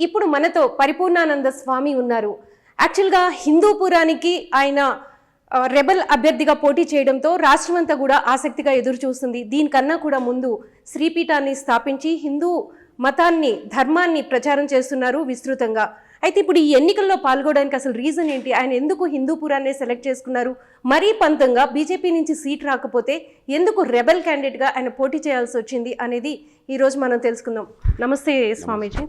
ఇప్పుడు మనతో పరిపూర్ణానంద స్వామి ఉన్నారు. యాక్చువల్గా హిందూపురానికి ఆయన రెబల్ అభ్యర్థిగా పోటీ చేయడంతో రాష్ట్రమంతా కూడా ఆసక్తిగా ఎదురు చూస్తుంది. దీనికన్నా కూడా ముందు శ్రీపీఠాన్ని స్థాపించి హిందూ మతాన్ని ధర్మాన్ని ప్రచారం చేస్తున్నారు విస్తృతంగా. అయితే ఇప్పుడు ఈ ఎన్నికల్లో పాల్గొనడానికి అసలు రీజన్ ఏంటి? ఆయన ఎందుకు హిందూపురాన్ని సెలెక్ట్ చేసుకున్నారు? మరీ పంతంగా బీజేపీ నుంచి సీట్ రాకపోతే ఎందుకు రెబల్ క్యాండిడేట్గా ఆయన పోటీ చేయాల్సి వచ్చింది అనేది ఈరోజు మనం తెలుసుకుందాం. నమస్తే స్వామీజీ.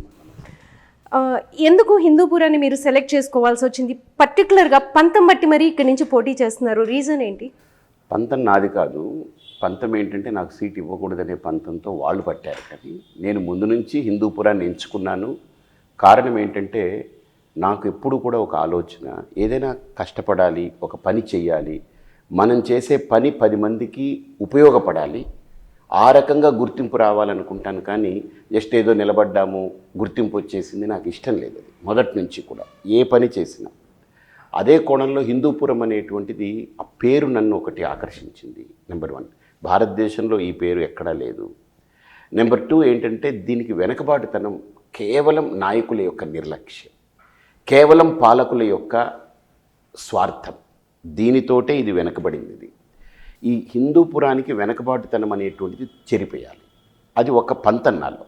ఎందుకు హిందూపురాన్ని మీరు సెలెక్ట్ చేసుకోవాల్సి వచ్చింది? పర్టికులర్గా పంతం బట్టి మరి ఇక్కడి నుంచి పోటీ చేస్తున్నారు, రీజన్ ఏంటి? పంతం నాది కాదు. పంతం ఏంటంటే నాకు సీట్ ఇవ్వకూడదనే పంతంతో వాళ్ళు పట్టారు. కానీ నేను ముందు నుంచి హిందూపురాన్ని ఎంచుకున్నాను. కారణం ఏంటంటే నాకు ఎప్పుడు కూడా ఒక ఆలోచన, ఏదైనా కష్టపడాలి, ఒక పని చేయాలి, మనం చేసే పని 10 మందికి ఉపయోగపడాలి, ఆ రకంగా గుర్తింపు రావాలనుకుంటాను. కానీ జస్ట్ ఏదో నిలబడ్డాము గుర్తింపు వచ్చేసింది నాకు ఇష్టం లేదు. అది మొదటి నుంచి కూడా ఏ పని చేసినా అదే కోణంలో హిందూపురం అనేటువంటిది ఆ పేరు నన్ను ఒకటి ఆకర్షించింది. నెంబర్ 1, భారతదేశంలో ఈ పేరు ఎక్కడా లేదు. నెంబర్ 2 ఏంటంటే దీనికి వెనకబాటుతనం కేవలం నాయకుల యొక్క నిర్లక్ష్యం, కేవలం పాలకుల యొక్క స్వార్థం, దీనితోటే ఇది వెనకబడింది. ఈ హిందూపురానికి వెనకబాటుతనం అనేటువంటిది చెరిపేయాలి. అది ఒక పంతం, నాలో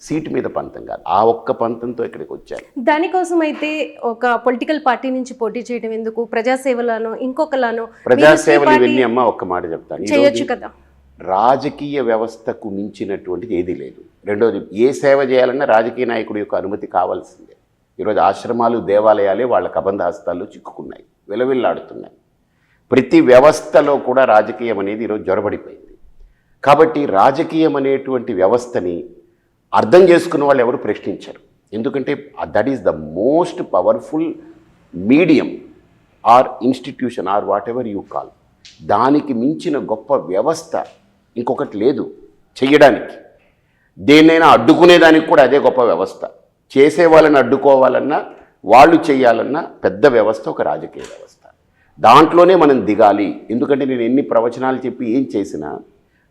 సీటు మీద పంతం కాదు, ఆ ఒక్క పంతంతో ఇక్కడికి వచ్చాను. దానికోసం అయితే ఒక పొలిటికల్ పార్టీ నుంచి పోటీ చేయడం ఎందుకు? ప్రజాసేవలను ఇంకొకలాను ప్రజాసేవలు ఇవన్నీ అమ్మ ఒక్క మాట చెప్తాను, చేయొచ్చు కదా. రాజకీయ వ్యవస్థకు మించినటువంటిది ఏదీ లేదు. రెండోది, ఏ సేవ చేయాలన్నా రాజకీయ నాయకుడి యొక్క అనుమతి కావాల్సిందే. ఈరోజు ఆశ్రమాలు దేవాలయాలే వాళ్ళ కబంధ హస్తాల్లో చిక్కుకున్నాయి, విలవిల్లాడుతున్నాయి. ప్రతి వ్యవస్థలో కూడా రాజకీయం అనేది ఈరోజు జొరబడిపోయింది. కాబట్టి రాజకీయం అనేటువంటి వ్యవస్థని అర్థం చేసుకున్న వాళ్ళు ఎవరు ప్రశ్నించరు. ఎందుకంటే that is the most powerful medium or institution or what ever you call. దానికి మించిన గొప్ప వ్యవస్థ ఇంకొకటి లేదు చెయ్యడానికి. దేన్నైనా అడ్డుకునేదానికి కూడా అదే గొప్ప వ్యవస్థ. చేసే వాళ్ళని అడ్డుకోవాలన్నా, వాళ్ళు చేయాలన్నా పెద్ద వ్యవస్థ ఒక రాజకీయ వ్యవస్థ. దాంట్లోనే మనం దిగాలి. ఎందుకంటే నేను ఎన్ని ప్రవచనాలు చెప్పి ఏం చేసినా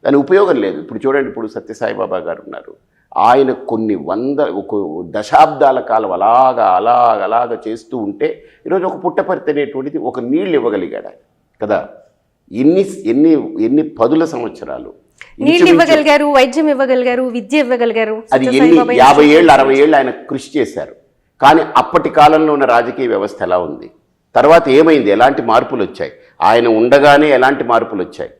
దాని ఉపయోగం లేదు. ఇప్పుడు చూడండి, ఇప్పుడు సత్యసాయిబాబా గారు ఉన్నారు. ఆయన కొన్ని దశాబ్దాల కాలం అలాగ చేస్తూ ఉంటే ఈరోజు ఒక పుట్టపర్తి అనేటువంటిది ఒక నీళ్ళు ఇవ్వగలిగాడు ఆయన కదా. ఎన్ని పదుల సంవత్సరాలు నీళ్ళు ఇవ్వగలిగారు, వైద్యం ఇవ్వగలిగారు, విద్య ఇవ్వగలిగారు. అది 50 ఏళ్ళు 60 ఏళ్ళు ఆయన కృషి చేశారు. కానీ అప్పటి కాలంలో ఉన్న రాజకీయ వ్యవస్థ ఎలా ఉంది? తర్వాత ఏమైంది? ఎలాంటి మార్పులు వచ్చాయి? ఆయన ఉండగానే ఎలాంటి మార్పులు వచ్చాయి?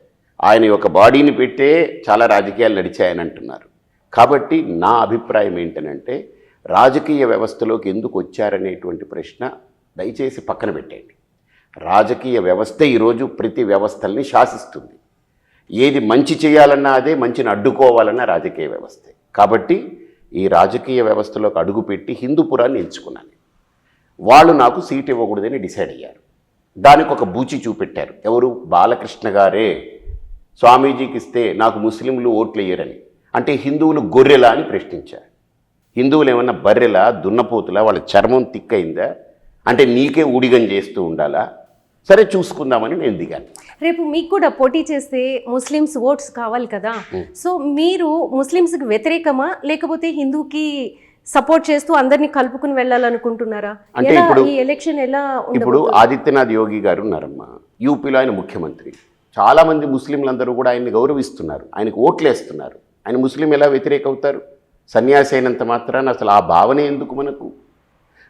ఆయన యొక్క బాడీని పెట్టే చాలా రాజకీయాలు నడిచాయని అంటున్నారు. కాబట్టి నా అభిప్రాయం ఏంటనంటే, రాజకీయ వ్యవస్థలోకి ఎందుకు వచ్చారనేటువంటి ప్రశ్న దయచేసి పక్కన పెట్టండి. రాజకీయ వ్యవస్థ ఈరోజు ప్రతి వ్యవస్థల్ని శాసిస్తుంది. ఏది మంచి చేయాలన్నా అదే, మంచిని అడ్డుకోవాలన్నా రాజకీయ వ్యవస్థే. కాబట్టి ఈ రాజకీయ వ్యవస్థలోకి అడుగుపెట్టి హిందూపురాన్ని ఎంచుకున్నాను. వాళ్ళు నాకు సీట్ ఇవ్వకూడదని డిసైడ్ అయ్యారు. దానికి ఒక బూచి చూపెట్టారు. ఎవరు? బాలకృష్ణ గారే. స్వామీజీకి ఇస్తే నాకు ముస్లింలు ఓట్లు వేయరని. అంటే హిందువులు గొర్రెలా అని ప్రశ్నించారు. హిందువులు ఏమన్నా బర్రెలా, దున్నపోతులా? వాళ్ళ చర్మం తిక్కయిందా? అంటే నీకే ఊడిగం చేస్తూ ఉండాలా? సరే చూసుకుందామని నేను దిగాను. రేపు మీకు కూడా పోటీ చేస్తే ముస్లిమ్స్ ఓట్స్ కావాలి కదా. సో మీరు ముస్లిమ్స్కి వ్యతిరేకమా, లేకపోతే హిందూకి సపోర్ట్ చేస్తూ అందరినీ కలుపుకుని వెళ్ళాలనుకుంటున్నారా? అంటే ఇప్పుడు ఈ ఎలక్షన్ ఎలా? ఇప్పుడు ఆదిత్యనాథ్ యోగి గారు ఉన్నారమ్మా, యూపీలో ఆయన ముఖ్యమంత్రి. చాలామంది ముస్లింలందరూ కూడా ఆయన్ని గౌరవిస్తున్నారు, ఆయనకు ఓట్లేస్తున్నారు. ఆయన ముస్లిం ఎలా వ్యతిరేక అవుతారు? సన్యాసి అయినంత మాత్రాన అసలు ఆ భావన ఎందుకు మనకు?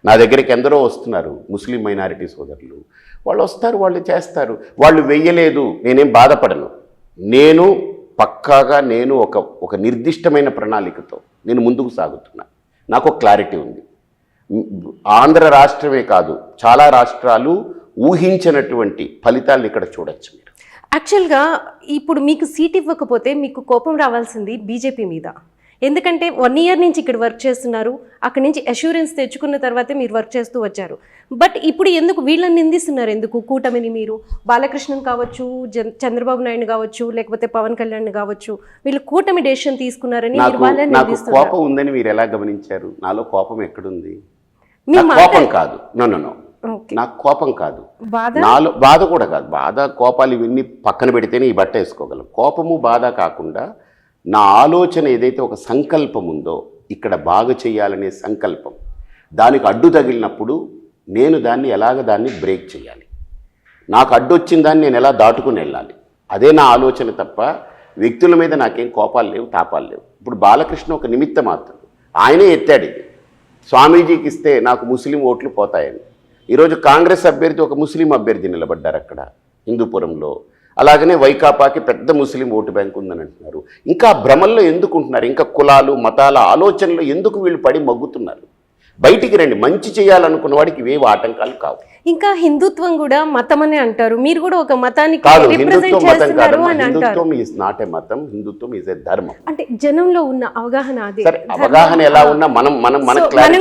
నా దగ్గరికి ఎందరో వస్తున్నారు ముస్లిం మైనారిటీ సోదరులు. వాళ్ళు వస్తారు, వాళ్ళు చేస్తారు. వాళ్ళు వెయ్యలేదు, నేనేం బాధపడను. నేను పక్కాగా ఒక నిర్దిష్టమైన ప్రణాళికతో నేను ముందుకు సాగుతున్నా. నాకు క్లారిటీ ఉంది. ఆంధ్ర రాష్ట్రమే కాదు, చాలా రాష్ట్రాలు ఊహించినటువంటి ఫలితాలను ఇక్కడ చూడొచ్చు మీరు. యాక్చువల్గా ఇప్పుడు మీకు సీట్ ఇవ్వకపోతే మీకు కోపం రావాల్సింది బీజేపీ మీద. ఎందుకంటే 1 ఇయర్ నుంచి ఇక్కడ వర్క్ చేస్తున్నారు, అక్కడి నుంచి అష్యూరెన్స్ తెచ్చుకున్న తర్వాతే మీరు వర్క్ చేస్తూ వచ్చారు. బట్ ఇప్పుడు ఎందుకు వీళ్ళని నిందిస్తున్నారు? ఎందుకు కూటమిని? మీరు బాలకృష్ణన్ కావచ్చు, చంద్రబాబు నాయుడు కావచ్చు, లేకపోతే పవన్ కళ్యాణ్ కావచ్చు, వీళ్ళు కూటమి డెసిషన్ తీసుకున్నారని నాకు కోపం ఉందని మీరు ఎలా గమనించారు? నాలో కోపం ఎక్కడుంది? కోపం కాదు, నో నాకు కోపం కాదు, నాలో బాధ కూడా కాదు. బాధ కోపాలు ఇవన్నీ పక్కన పెడితేనే ఈ బట్ట వేసుకోగలం. కోపము బాధ కాకుండా నా ఆలోచన ఏదైతే ఒక సంకల్పం ఉందో, ఇక్కడ బాగా చేయాలనే సంకల్పం, దానికి అడ్డు తగిలినప్పుడు నేను దాన్ని బ్రేక్ చేయాలి, నాకు అడ్డు వచ్చిన దాన్ని నేను ఎలా దాటుకుని వెళ్ళాలి, అదే నా ఆలోచన తప్ప వ్యక్తుల మీద నాకేం కోపాలు లేవు, తాపాలు లేవు. ఇప్పుడు బాలకృష్ణ ఒక నిమిత్త మాత్రం, ఆయనే ఎత్తాడు ఇది, స్వామీజీకి ఇస్తే నాకు ముస్లిం ఓట్లు పోతాయని. ఈరోజు కాంగ్రెస్ అభ్యర్థి ఒక ముస్లిం అభ్యర్థి నిలబడ్డారు అక్కడ హిందూపురంలో. అలాగనే వైకాపాకి పెద్ద ముస్లిం ఓటు బ్యాంక్ ఉందని అంటున్నారు. ఇంకా భ్రమల్లో ఎందుకు ఉంటున్నారు? ఇంకా కులాలు మతాల ఆలోచనలు ఎందుకు వీళ్ళు పడి మగ్గుతున్నారు? బయటికి రండి, మంచి చేయాలనుకున్న వాడికి ఇవేవి ఆటంకాలు కావు. ఇంకా హిందుత్వం కూడా మతం అని అంటారు, మీరు కూడా ఒక మతానికి కాదు, రిప్రజెంట్ హిందుత్వం మతం చేస్తున్నారు కాదు. అని అంటారు. హిందుత్వం ఈజ్ నాట్ ఏ మతం, హిందుత్వం ఈజ్ ఏ ధర్మం. అంటే జనంలో ఉన్న అవగాహన అదే. సరే, అవగాహన ఎలా ఉన్నా మనం మనం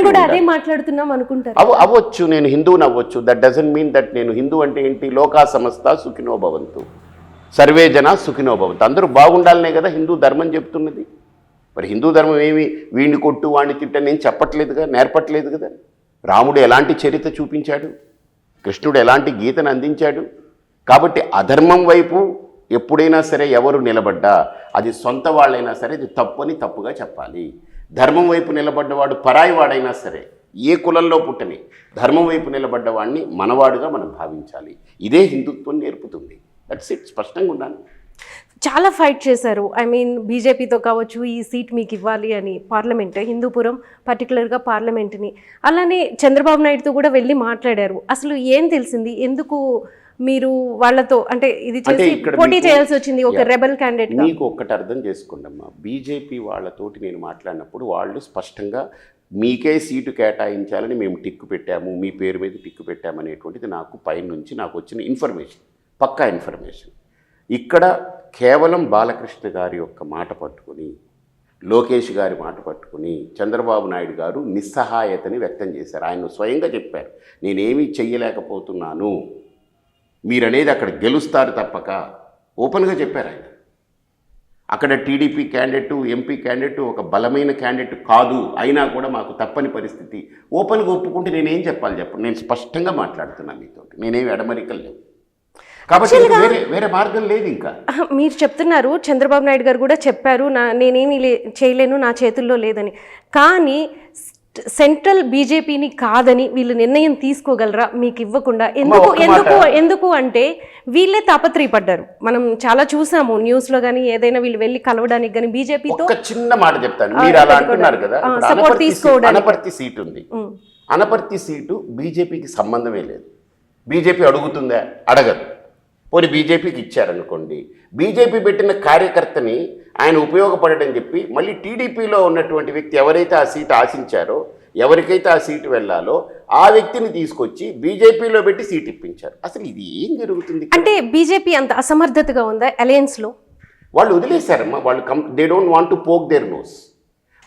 కూడా అదే మాట్లాడుతున్నాం అనుకుంటారు. అవ్వచ్చు, నేను హిందువుని అవ్వచ్చు. దట్ డజంట్ మీన్ దట్ నేను హిందూ అంటే ఏంటి? లోకా సమస్త సుఖినో భవంతు, సర్వే జన సుఖినో భవంతు, అందరూ బాగుండాలనే కదా హిందూ ధర్మం చెప్తున్నది. మరి హిందూ ధర్మం ఏమి వీడిని కొట్టు వాడిని తిట్ట నేను చెప్పట్లేదుగా, నేర్పట్లేదు కదా. రాముడు ఎలాంటి చరిత్ర చూపించాడు, కృష్ణుడు ఎలాంటి గీతను అందించాడు. కాబట్టి అధర్మం వైపు ఎప్పుడైనా సరే ఎవరు నిలబడ్డా, అది సొంత వాళ్ళైనా సరే అది తప్పని తప్పుగా చెప్పాలి. ధర్మం వైపు నిలబడ్డవాడు పరాయి వాడైనా సరే, ఏ కులంలో పుట్టని ధర్మం వైపు నిలబడ్డవాడిని మనవాడుగా మనం భావించాలి. ఇదే హిందుత్వం నేర్పుతుంది. దట్స్ ఇట్, స్పష్టంగా ఉన్నాను. చాలా ఫైట్ చేశారు, ఐ మీన్ బీజేపీతో కావచ్చు ఈ సీట్ మీకు ఇవ్వాలి అని, పార్లమెంట్ హిందూపురం పర్టికులర్గా పార్లమెంట్ని. అలానే చంద్రబాబు నాయుడుతో కూడా వెళ్ళి మాట్లాడారు. అసలు ఏం తెలిసింది, ఎందుకు మీరు వాళ్ళతో అంటే ఇది చేసి పోటీ చేయాల్సి వచ్చింది ఒక రెబల్ క్యాండిడేట్? మీకు ఒక్కటి అర్థం చేసుకోండమ్మా, బీజేపీ వాళ్ళతోటి నేను మాట్లాడినప్పుడు వాళ్ళు స్పష్టంగా మీకే సీటు కేటాయించాలని మేము టిక్కు పెట్టాము, మీ పేరు మీద టిక్కు పెట్టామనేటువంటిది నాకు పైనుంచి నాకు వచ్చిన ఇన్ఫర్మేషన్, పక్కా ఇన్ఫర్మేషన్. ఇక్కడ కేవలం బాలకృష్ణ గారి యొక్క మాట పట్టుకుని, లోకేష్ గారి మాట పట్టుకుని చంద్రబాబు నాయుడు గారు నిస్సహాయతని వ్యక్తం చేశారు. ఆయన స్వయంగా చెప్పారు, నేనేమీ చెయ్యలేకపోతున్నాను, మీరనేది అక్కడ గెలుస్తారు తప్పక, ఓపెన్గా చెప్పారు ఆయన. అక్కడ టీడీపీ క్యాండిడేట్, ఎంపీ క్యాండిడేట్ ఒక బలమైన క్యాండిడేట్ కాదు, అయినా కూడా మాకు తప్పని పరిస్థితి. ఓపెన్గా ఒప్పుకుంటే నేనేం చెప్పాలి చెప్పండి? నేను స్పష్టంగా మాట్లాడుతున్నాను మీతో, నేనేమి ఎడమరికలు లేవు. కాబట్టి వేరే మార్గం లేదు. ఇంకా మీరు చెప్తున్నారు, చంద్రబాబు నాయుడు గారు కూడా చెప్పారు నేనేమి చేయలేను, నా చేతుల్లో లేదని. కానీ సెంట్రల్ బీజేపీని కాదని వీళ్ళు నిర్ణయం తీసుకోగలరా మీకు ఇవ్వకుండా? ఎందుకు అంటే వీళ్ళే తాపత్రయపడ్డారు. మనం చాలా చూసాము న్యూస్లో కానీ ఏదైనా వీళ్ళు వెళ్ళి కలవడానికి కానీ బీజేపీతో. ఒక చిన్న మాట చెప్తాను, మీరు అలా అంటున్నారు కదా, సపోర్ట్ తీసుకోవడానికి అనపర్తి సీటు ఉంది. అనపర్తి సీటు బీజేపీకి సంబంధమే లేదు. బీజేపీ అడుగుతుందా? అడగదు. పోనీ బీజేపీకి ఇచ్చారనుకోండి, బీజేపీ పెట్టిన కార్యకర్తని ఆయన ఉపయోగపడటని చెప్పి మళ్ళీ టీడీపీలో ఉన్నటువంటి వ్యక్తి ఎవరైతే ఆ సీటు ఆశించారో, ఎవరికైతే ఆ సీటు వెళ్ళాలో ఆ వ్యక్తిని తీసుకొచ్చి బీజేపీలో పెట్టి సీట్ ఇప్పించారు. అసలు ఇది ఏం జరుగుతుంది? అంటే బీజేపీ అంత అసమర్థతగా ఉందా అలయన్స్లో? వాళ్ళు వదిలేశారమ్మా, వాళ్ళు they don't want to poke their nose.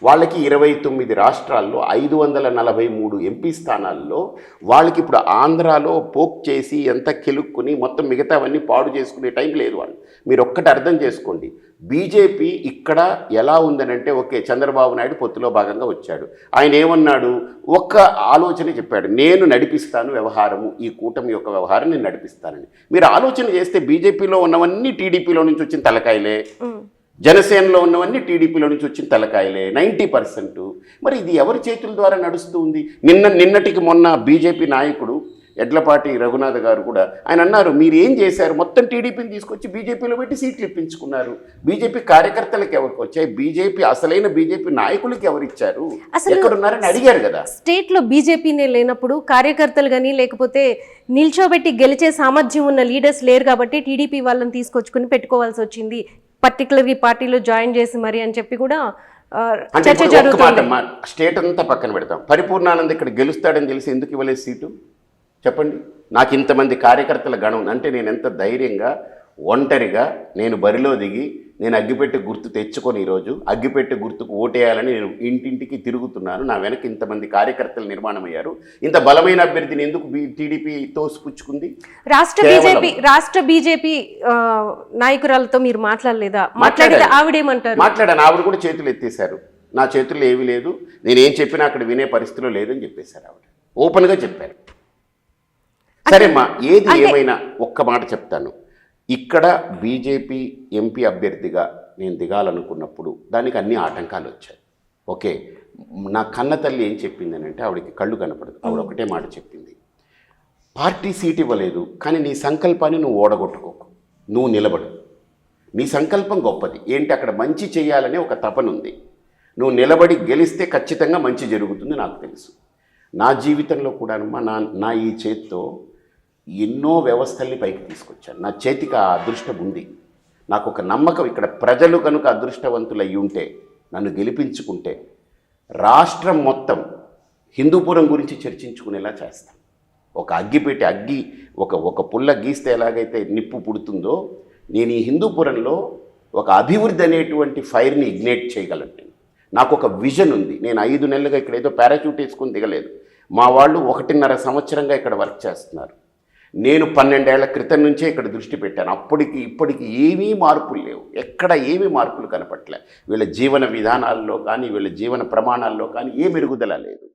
వాళ్ళకి 29 రాష్ట్రాల్లో 543 ఎంపీ స్థానాల్లో వాళ్ళకి ఇప్పుడు ఆంధ్రాలో పోక్ చేసి ఎంత కెలుక్కుని మొత్తం మిగతావన్నీ పాడు చేసుకునే టైం లేదు వాళ్ళు. మీరు ఒక్కటి అర్థం చేసుకోండి, బీజేపీ ఇక్కడ ఎలా ఉందనంటే, ఓకే చంద్రబాబు నాయుడు పొత్తులో భాగంగా వచ్చాడు, ఆయన ఏమన్నాడు? ఒక్క ఆలోచన చెప్పాడు, నేను నడిపిస్తాను వ్యవహారము, ఈ కూటమి యొక్క వ్యవహారం నేను నడిపిస్తానని. మీరు ఆలోచన చేస్తే బీజేపీలో ఉన్నవన్నీ టీడీపీలో నుంచి వచ్చిన తలకాయలే, జనసేనలో ఉన్నవన్నీ టీడీపీలో నుంచి వచ్చిన తలకాయలే 90%. మరి ఇది ఎవరి చేతుల ద్వారా నడుస్తూ ఉంది? నిన్నటికి మొన్న బీజేపీ నాయకుడు ఎడ్లపాటి రఘునాథ్ గారు కూడా ఆయన అన్నారు, మీరు ఏం చేశారు? మొత్తం టీడీపీని తీసుకొచ్చి బీజేపీలో పెట్టి సీట్లు ఇప్పించుకున్నారు. బీజేపీ కార్యకర్తలకు ఎవరికి వచ్చాయి? బీజేపీ అసలైన బీజేపీ నాయకులకి ఎవరిచ్చారు? ఎక్కడున్నారని అడిగారు కదా. స్టేట్లో బీజేపీనే లేనప్పుడు కార్యకర్తలు కానీ లేకపోతే నిల్చోబెట్టి గెలిచే సామర్థ్యం ఉన్న లీడర్స్ లేరు కాబట్టి టీడీపీ వాళ్ళని తీసుకొచ్చుకుని పెట్టుకోవాల్సి వచ్చింది, పర్టికులర్గా ఈ పార్టీలో జాయిన్ చేసి మరి అని చెప్పి కూడా చర్చ జరుగుతుంది. స్టేట్ అంతా పక్కన పెడతాం, పరిపూర్ణానంద్ ఇక్కడ గెలుస్తాడని తెలిసి ఎందుకు ఇవ్వలేదు సీటు చెప్పండి? నాకు ఇంతమంది కార్యకర్తల గణం అంటే నేను ఎంత ధైర్యంగా ఒంటరిగా నేను బరిలో దిగి నేను అగ్గిపెట్టి గుర్తు తెచ్చుకొని ఈరోజు అగ్గిపెట్టి గుర్తుకు ఓటేయాలని నేను ఇంటింటికి తిరుగుతున్నాను. నా వెనక ఇంతమంది కార్యకర్తలు నిర్మాణం అయ్యారు. ఇంత బలమైన అభ్యర్థిని ఎందుకు టీడీపీ తోసిపుచ్చుకుంది? రాష్ట్ర బీజేపీ నాయకురాలతో మీరు మాట్లాడలేదా? మాట్లాడితే ఆవిడేమంటారు? మాట్లాడాను, ఆవిడ కూడా చేతులు ఎత్తేశారు. నా చేతుల్లో ఏమీ లేదు, నేనేం చెప్పినా అక్కడ వినే పరిస్థితిలో లేదని చెప్పేశారు. ఆవిడ ఓపెన్గా చెప్పారు. సరేమ్మా, ఏది ఏమైనా ఒక్క మాట చెప్తాను, ఇక్కడ బీజేపీ ఎంపీ అభ్యర్థిగా నేను దిగాలనుకున్నప్పుడు దానికి అన్ని ఆటంకాలు వచ్చాయి. ఓకే, నా కన్న తల్లి ఏం చెప్పింది అంటే, ఆవిడకి కళ్ళు కనపడదు, ఆవిడ ఒకటే మాట చెప్పింది, పార్టీ సీట్ ఇవ్వలేదు కానీ నీ సంకల్పాన్ని నువ్వు ఓడగొట్టుకోకు, నువ్వు నిలబడు, నీ సంకల్పం గొప్పది, ఏంటి అక్కడ మంచి చేయాలనే ఒక తపన ఉంది, నువ్వు నిలబడి గెలిస్తే ఖచ్చితంగా మంచి జరుగుతుంది నాకు తెలుసు. నా జీవితంలో కూడా నా ఈ చేతితో ఎన్నో వ్యవస్థల్ని పైకి తీసుకొచ్చాను, నా చేతికి ఆ అదృష్టం ఉంది. నాకు ఒక నమ్మకం, ఇక్కడ ప్రజలు కనుక అదృష్టవంతులు అయి ఉంటే, నన్ను గెలిపించుకుంటే రాష్ట్రం మొత్తం హిందూపురం గురించి చర్చించుకునేలా చేస్తాను. ఒక అగ్గిపెట్టి ఒక పుల్ల గీస్తే ఎలాగైతే నిప్పు పుడుతుందో, నేను ఈ హిందూపురంలో ఒక అభివృద్ధి అనేటువంటి ఫైర్ని ఇగ్నైట్ చేయగలను. నాకు ఒక విజన్ ఉంది. నేను 5 నెలలుగా ఇక్కడ ఏదో పారాచూట్ వేసుకొని దిగలేదు. మా వాళ్ళు 1.5 సంవత్సరంగా ఇక్కడ వర్క్ చేస్తున్నారు. నేను 12 ఏళ్ల క్రితం నుంచే ఇక్కడ దృష్టి పెట్టాను. అప్పటికి ఇప్పటికి ఏమీ మార్పులు లేవు, ఎక్కడ ఏమీ మార్పులు కనపట్లే. వీళ్ళ జీవన విధానాల్లో కానీ, వీళ్ళ జీవన ప్రమాణాల్లో కానీ ఏ మెరుగుదల లేదు.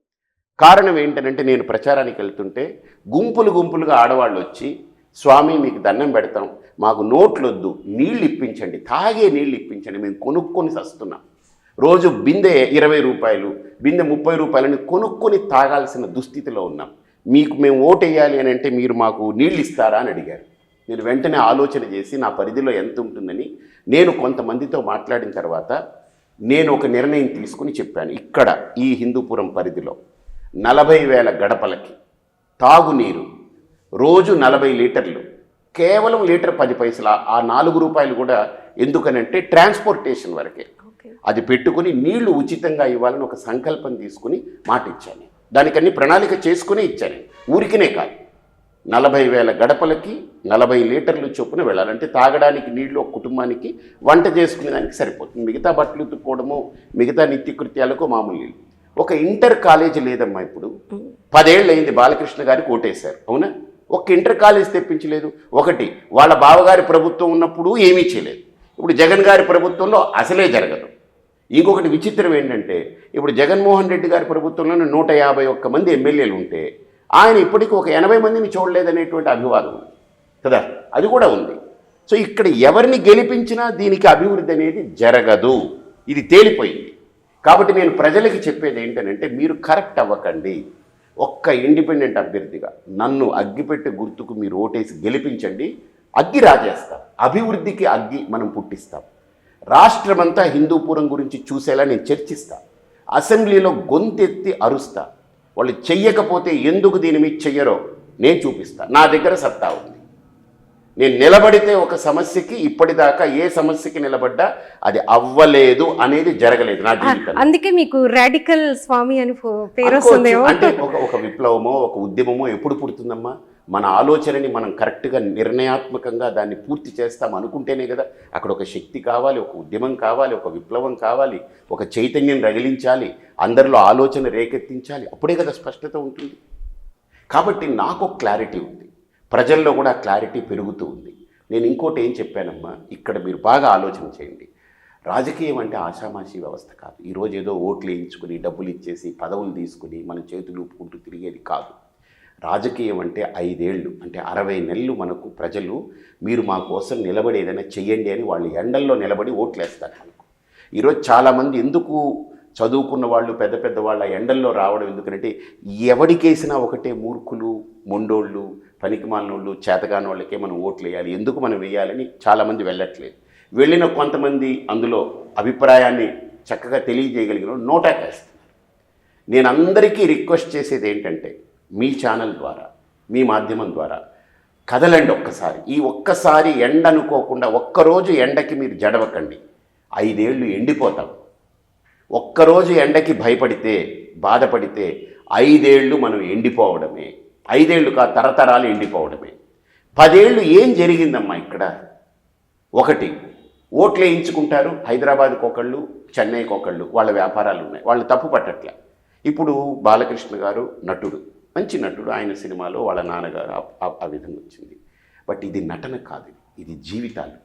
కారణం ఏంటంటే, నేను ప్రచారానికి వెళ్తుంటే గుంపులుగా ఆడవాళ్ళు వచ్చి, స్వామి మీకు దండం పెడతాం, మాకు నోట్లు వద్దు, నీళ్ళు ఇప్పించండి, తాగే నీళ్ళు ఇప్పించండి, మేము కొనుక్కొని సస్తున్నాం, రోజు బిందె 20 రూపాయలు, బిందె 30 రూపాయలని కొనుక్కొని తాగాల్సిన దుస్థితిలో ఉన్నాం, మీకు మేము ఓటు వేయాలి అని అంటే మీరు మాకు నీళ్ళు ఇస్తారా అని అడిగారు. నేను వెంటనే ఆలోచన చేసి నా పరిధిలో ఎంత ఉంటుందని నేను కొంతమందితో మాట్లాడిన తర్వాత నేను ఒక నిర్ణయం తీసుకుని చెప్పాను. ఇక్కడ ఈ హిందూపురం పరిధిలో 40,000 గడపలకి తాగునీరు రోజు 40 లీటర్లు, కేవలం లీటర్ 10 పైసలు, ఆ 4 రూపాయలు కూడా ఎందుకనంటే ట్రాన్స్పోర్టేషన్ వరకే, అది పెట్టుకుని నీళ్లు ఉచితంగా ఇవ్వాలని ఒక సంకల్పం తీసుకుని మాట ఇచ్చాను. దానికన్నీ ప్రణాళిక చేసుకుని ఇచ్చాను, ఊరికినే కాదు. 40,000 గడపలకి 40 లీటర్లు చొప్పున వెళ్ళాలంటే తాగడానికి నీళ్లు ఒక కుటుంబానికి, వంట చేసుకునే దానికి సరిపోతుంది. మిగతా బట్టలు ఉతుక్కోవడము, మిగతా నిత్యకృత్యాలకు మామూలు నీళ్ళు. ఒక ఇంటర్ కాలేజీ లేదమ్మా. ఇప్పుడు 10 ఏళ్ళు అయింది బాలకృష్ణ గారికి ఓటేశారు, అవునా? ఒక ఇంటర్ కాలేజ్ తెప్పించలేదు. ఒకటి, వాళ్ళ బావగారి ప్రభుత్వం ఉన్నప్పుడు ఏమీ చేయలేదు, ఇప్పుడు జగన్ గారి ప్రభుత్వంలో అసలే జరగదు. ఇంకొకటి విచిత్రం ఏంటంటే, ఇప్పుడు జగన్మోహన్ రెడ్డి గారి ప్రభుత్వంలోనే 151 మంది ఎమ్మెల్యేలు ఉంటే ఆయన ఇప్పటికీ ఒక 80 మందిని చూడలేదనేటువంటి అభివాదం ఉంది కదా, అది కూడా ఉంది. సో ఇక్కడ ఎవరిని గెలిపించినా దీనికి అభివృద్ధి అనేది జరగదు, ఇది తేలిపోయింది. కాబట్టి నేను ప్రజలకి చెప్పేది ఏంటంటే, మీరు కరెక్ట్ అవ్వకండి, ఒక్క ఇండిపెండెంట్ అభ్యర్థిగా నన్ను అగ్గిపెట్టి గుర్తుకు మీరు ఓటేసి గెలిపించండి, అగ్గి రాజేస్తాం, అభివృద్ధికి అగ్గి మనం పుట్టిస్తాం. రాష్ట్రమంతా హిందూపురం గురించి చూసేలా నేను చర్చిస్తా, అసెంబ్లీలో గొంతెత్తి అరుస్తా, వాళ్ళు చెయ్యకపోతే ఎందుకు దీని మీద చెయ్యరో నేను చూపిస్తా. నా దగ్గర సత్తా ఉంది. నేను నిలబడితే ఒక సమస్యకి, ఇప్పటిదాకా ఏ సమస్యకి నిలబడ్డా అది అవ్వలేదు అనేది జరగలేదు నా జీవితంలో. అందుకే మీకు రాడికల్ స్వామి అని పేరు వస్తుంది. అంటే ఒక విప్లవమో ఒక ఉద్యమమో ఎప్పుడు పుడుతుందమ్మా? మన ఆలోచనని మనం కరెక్ట్గా నిర్ణయాత్మకంగా దాన్ని పూర్తి చేస్తాం అనుకుంటేనే కదా. అక్కడ ఒక శక్తి కావాలి, ఒక ఉద్యమం కావాలి, ఒక విప్లవం కావాలి, ఒక చైతన్యం రగిలించాలి, అందరిలో ఆలోచన రేకెత్తించాలి, అప్పుడే కదా స్పష్టత ఉంటుంది. కాబట్టి నాకు క్లారిటీ ఉంది, ప్రజల్లో కూడా క్లారిటీ పెరుగుతూ ఉంది. నేను ఇంకోటి ఏం చెప్పానమ్మా, ఇక్కడ మీరు బాగా ఆలోచన చేయండి. రాజకీయం అంటే ఆషామాషి వ్యవస్థ కాదు. ఈరోజు ఏదో ఓట్లు వేయించుకుని, డబ్బులు ఇచ్చేసి, పదవులు తీసుకుని మన చేతులు ఊపుకుంటూ తిరిగేది కాదు. రాజకీయం అంటే 5 ఏళ్ళు, అంటే 60 నెలలు మనకు ప్రజలు మీరు మా కోసం నిలబడి ఏదైనా చెయ్యండి అని వాళ్ళు ఎండల్లో నిలబడి ఓట్లేస్తారు మనకు. ఈరోజు చాలామంది ఎందుకు చదువుకున్న వాళ్ళు, పెద్ద వాళ్ళ ఎండల్లో రావడం ఎందుకంటే, ఎవడికేసినా ఒకటే మూర్ఖులు, మొండోళ్ళు, పనికిమాలినోళ్ళు, చేతగాని వాళ్ళకే మనం ఓట్లు వేయాలి, ఎందుకు మనం వేయాలని చాలామంది వెళ్ళట్లేదు. వెళ్ళిన కొంతమంది అందులో అభిప్రాయాన్ని చక్కగా తెలియజేయగలిగిన నోటాకేస్తున్నారు. నేను అందరికీ రిక్వెస్ట్ చేసేది ఏంటంటే, మీ ఛానల్ ద్వారా, మీ మాధ్యమం ద్వారా కదలండి ఒక్కసారి. ఈ ఒక్కసారి ఎండ అనుకోకుండా ఒక్కరోజు ఎండకి మీరు జడవకండి, 5 ఏళ్ళు ఎండిపోతాం. ఒక్కరోజు ఎండకి భయపడితే, బాధపడితే 5 ఏళ్ళు మనం ఎండిపోవడమే. 5 ఏళ్ళు కాదు, తరతరాలు ఎండిపోవడమే. 10 ఏళ్ళు ఏం జరిగిందమ్మా ఇక్కడ? ఒకటి, ఓట్లు వేయించుకుంటారు, హైదరాబాద్కి ఒకళ్ళు, చెన్నైకి ఒకళ్ళు, వాళ్ళ వ్యాపారాలు ఉన్నాయి, వాళ్ళు తప్పు పట్టట్లే. ఇప్పుడు బాలకృష్ణ గారు నటుడు, మంచి నటుడు, ఆయన సినిమాలో వాళ్ళ నాన్నగారు ఆ విధంగా వచ్చింది. బట్ ఇది నటన కాదు, ఇది జీవితాలు.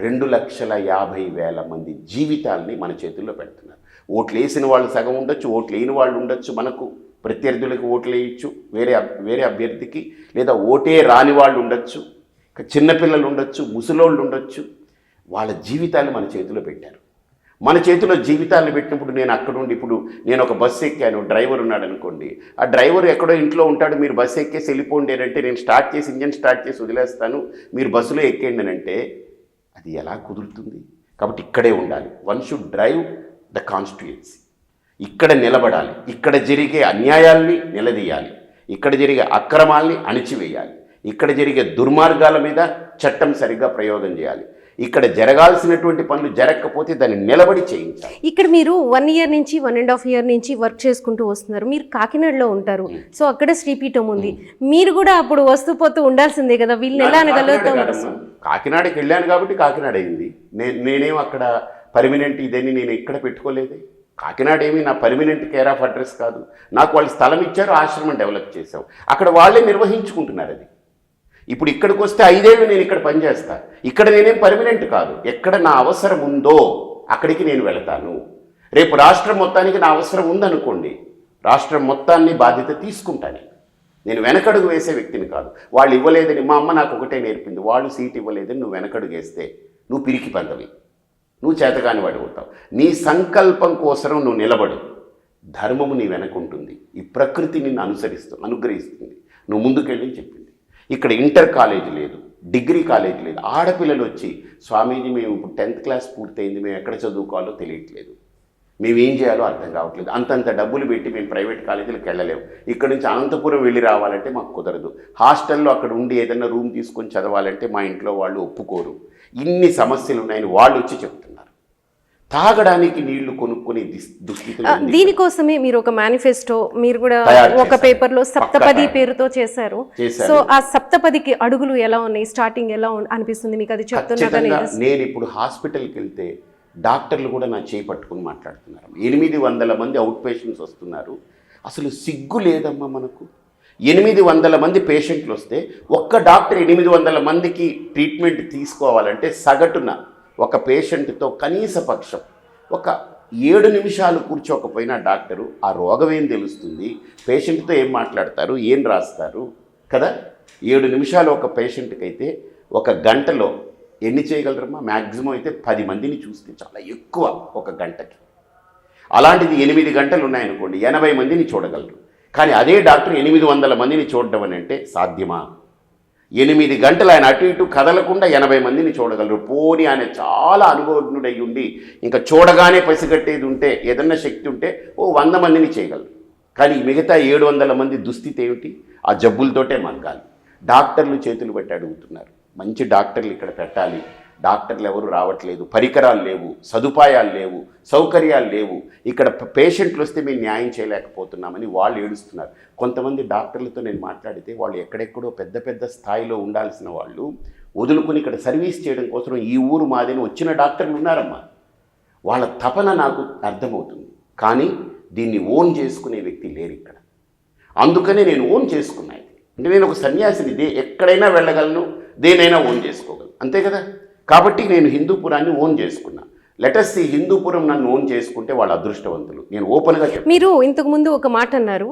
2,50,000 మంది జీవితాలని మన చేతుల్లో పెడుతున్నారు. ఓట్లు వేసిన వాళ్ళు సగం ఉండొచ్చు, ఓట్లు వేయని వాళ్ళు ఉండొచ్చు, మనకు ప్రత్యర్థులకు ఓట్లు వేయచ్చు, వేరే అభ్యర్థికి, లేదా ఓటే రాని వాళ్ళు ఉండొచ్చు, చిన్నపిల్లలు ఉండొచ్చు, ముసలోళ్ళు ఉండొచ్చు. వాళ్ళ జీవితాలు మన చేతిలో పెట్టారు. మన చేతిలో జీవితాలను పెట్టినప్పుడు నేను అక్కడుండి ఇప్పుడు నేను ఒక బస్సు ఎక్కాను, డ్రైవర్ ఉన్నాడు అనుకోండి, ఆ డ్రైవర్ ఎక్కడో ఇంట్లో ఉంటాడు, మీరు బస్సు ఎక్కేసి వెళ్ళిపోండి అని అంటే నేను స్టార్ట్ చేసి ఇంజన్ స్టార్ట్ చేసి వదిలేస్తాను, మీరు బస్సులో ఎక్కేయండి అని అంటే అది ఎలా కుదురుతుంది? కాబట్టి ఇక్కడే ఉండాలి. One should drive the constituency. ఇక్కడ నిలబడాలి, ఇక్కడ జరిగే అన్యాయాల్ని నిలదీయాలి, ఇక్కడ జరిగే అక్రమాల్ని అణిచివేయాలి, ఇక్కడ జరిగే దుర్మార్గాల మీద చట్టం సరిగ్గా ప్రయోగం చేయాలి, ఇక్కడ జరగాల్సినటువంటి పనులు జరగకపోతే దాన్ని నిలబడి చేయించాలి. ఇక్కడ మీరు 1 ఇయర్ నుంచి 1.5 ఇయర్ నుంచి వర్క్ చేసుకుంటూ వస్తున్నారు. మీరు కాకినాడలో ఉంటారు, సో అక్కడ శ్రీపీఠం ఉంది. మీరు కూడా అప్పుడు వస్తూ పోతూ ఉండాల్సిందే కదా, వీళ్ళని ఎలా అనగలుగుతాం? కాకినాడకి వెళ్ళాను కాబట్టి కాకినాడ అయింది. నేనేం అక్కడ పర్మినెంట్ ఇదని నేను ఇక్కడ పెట్టుకోలేదు. కాకినాడ ఏమి నా పర్మినెంట్ కేర్ ఆఫ్ అడ్రస్ కాదు. నాకు వాళ్ళు స్థలం ఇచ్చారు, ఆశ్రమం డెవలప్ చేశాం, అక్కడ వాళ్ళే నిర్వహించుకుంటున్నారు అది. ఇప్పుడు ఇక్కడికి వస్తే 5 ఏళ్ళు నేను ఇక్కడ పనిచేస్తా. ఇక్కడ నేనేం పర్మనెంట్ కాదు. ఎక్కడ నా అవసరం ఉందో అక్కడికి నేను వెళతాను. రేపు రాష్ట్రం మొత్తానికి నా అవసరం ఉందనుకోండి, రాష్ట్రం మొత్తాన్ని బాధ్యత తీసుకుంటాను. నేను వెనకడుగు వేసే వ్యక్తిని కాదు. వాళ్ళు ఇవ్వలేదని, మా అమ్మ నాకు ఒకటే నేర్పింది, వాళ్ళు సీట్ ఇవ్వలేదని నువ్వు వెనకడుగు వేస్తే నువ్వు పిరికి పందవి, నువ్వు చేతకాని వాడు అవుతావు. నీ సంకల్పం కోసం నువ్వు నిలబడు, ధర్మము నీ వెనకుంటుంది, ఈ ప్రకృతి నిన్ను అనుగ్రహిస్తుంది, నువ్వు ముందుకెళ్ళి చెప్పింది. ఇక్కడ ఇంటర్ కాలేజ్ లేదు, డిగ్రీ కాలేజ్ లేదు. ఆడపిల్లలు వచ్చి స్వామీజీ మేము ఇప్పుడు 10th క్లాస్ పూర్తయింది, మేము ఎక్కడ చదువుకోవాలో తెలియట్లేదు, మేము ఏం చేయాలో అర్థం కావట్లేదు, అంతంత డబ్బులు పెట్టి మేము ప్రైవేట్ కాలేజీలకు వెళ్ళలేము, ఇక్కడ నుంచి అనంతపురం వెళ్ళి రావాలంటే మాకు కుదరదు, హాస్టల్లో అక్కడ ఉండి ఏదైనా రూమ్ తీసుకొని చదవాలంటే మా ఇంట్లో వాళ్ళు ఒప్పుకోరు, ఇన్ని సమస్యలు ఉన్నాయని వాళ్ళు వచ్చి చెప్తున్నారు. తాగడానికి నీళ్లు కొనుక్కునే దుస్థితిలో దీనికోసమే మీరు ఒక మేనిఫెస్టో మీరు కూడా ఒక పేపర్లో సప్తపది పేరుతో చేశారు. సో ఆ సప్తపదికి అడుగులు ఎలా ఉన్నాయి, స్టార్టింగ్ ఎలా అనిపిస్తుంది మీకు అది చెప్తున్నా? నేను ఇప్పుడు హాస్పిటల్కి వెళ్తే డాక్టర్లు కూడా నా చేయి పట్టుకుని మాట్లాడుతున్నారు. 800 మంది అవుట్ పేషెంట్స్ వస్తున్నారు. అసలు సిగ్గు లేదమ్మా మనకు. 800 మంది పేషెంట్లు వస్తే ఒక్క డాక్టర్ 800 మందికి ట్రీట్మెంట్ తీసుకోవాలంటే సగటున ఒక పేషెంట్తో కనీస పక్షం ఒక 7 నిమిషాలు కూర్చోకపోయినా డాక్టరు ఆ రోగం ఏం తెలుస్తుంది, పేషెంట్తో ఏం మాట్లాడతారు, ఏం రాస్తారు కదా. 7 నిమిషాలు ఒక పేషెంట్కి అయితే ఒక గంటలో ఎన్ని చేయగలరమ్మా? మ్యాక్సిమం అయితే 10 మందిని చూస్తే చాలా ఎక్కువ ఒక గంటకి. అలాంటిది 8 గంటలు ఉన్నాయనుకోండి, 80 మందిని చూడగలరు. కానీ అదే డాక్టర్ 800 మందిని చూడడం అని అంటే సాధ్యమా? 8 గంటలు ఆయన అటు ఇటు కదలకుండా 80 మందిని చూడగలరు. పోనీ ఆయన చాలా అనుభవజ్ఞుడై ఉండి ఇంకా చూడగానే పసిగట్టేది ఉంటే, ఏదన్నా శక్తి ఉంటే 100 మందిని చేయగలరు. కానీ మిగతా 700 మంది దుస్థితి ఏమిటి? ఆ జబ్బులతోటే మగ్గాలి. డాక్టర్లు చేతులు పెట్టి అడుగుతున్నారు, మంచి డాక్టర్లు ఇక్కడ పెట్టాలి, డాక్టర్లు ఎవరు రావట్లేదు, పరికరాలు లేవు, సదుపాయాలు లేవు, సౌకర్యాలు లేవు, ఇక్కడ పేషెంట్లు వస్తే మేము న్యాయం చేయలేకపోతున్నామని వాళ్ళు ఏడుస్తున్నారు. కొంతమంది డాక్టర్లతో నేను మాట్లాడితే వాళ్ళు ఎక్కడెక్కడో పెద్ద పెద్ద స్థాయిలో ఉండాల్సిన వాళ్ళు వదులుకొని ఇక్కడ సర్వీస్ చేయడం కోసం ఈ ఊరు మాదిని వచ్చిన డాక్టర్లు ఉన్నారమ్మా. వాళ్ళ తపన నాకు అర్థమవుతుంది. కానీ దీన్ని ఓన్ చేసుకునే వ్యక్తి లేరు ఇక్కడ. అందుకనే నేను ఓన్ చేసుకున్నాను. అంటే నేను ఒక సన్యాసిని, ఎక్కడైనా వెళ్ళగలను, దేనైనా ఓన్ చేసుకోగలను, అంతే కదా. కాబట్టి నేను హిందూపురాన్ని ఓన్ చేసుకున్నా. లెటస్ ఈ హిందూపురం నన్ను ఓన్ చేసుకుంటే వాళ్ళ అదృష్టవంతులు. నేను ఓపెన్గా చెప్పాను. మీరు ఇంతకుముందు ఒక మాట అన్నారు,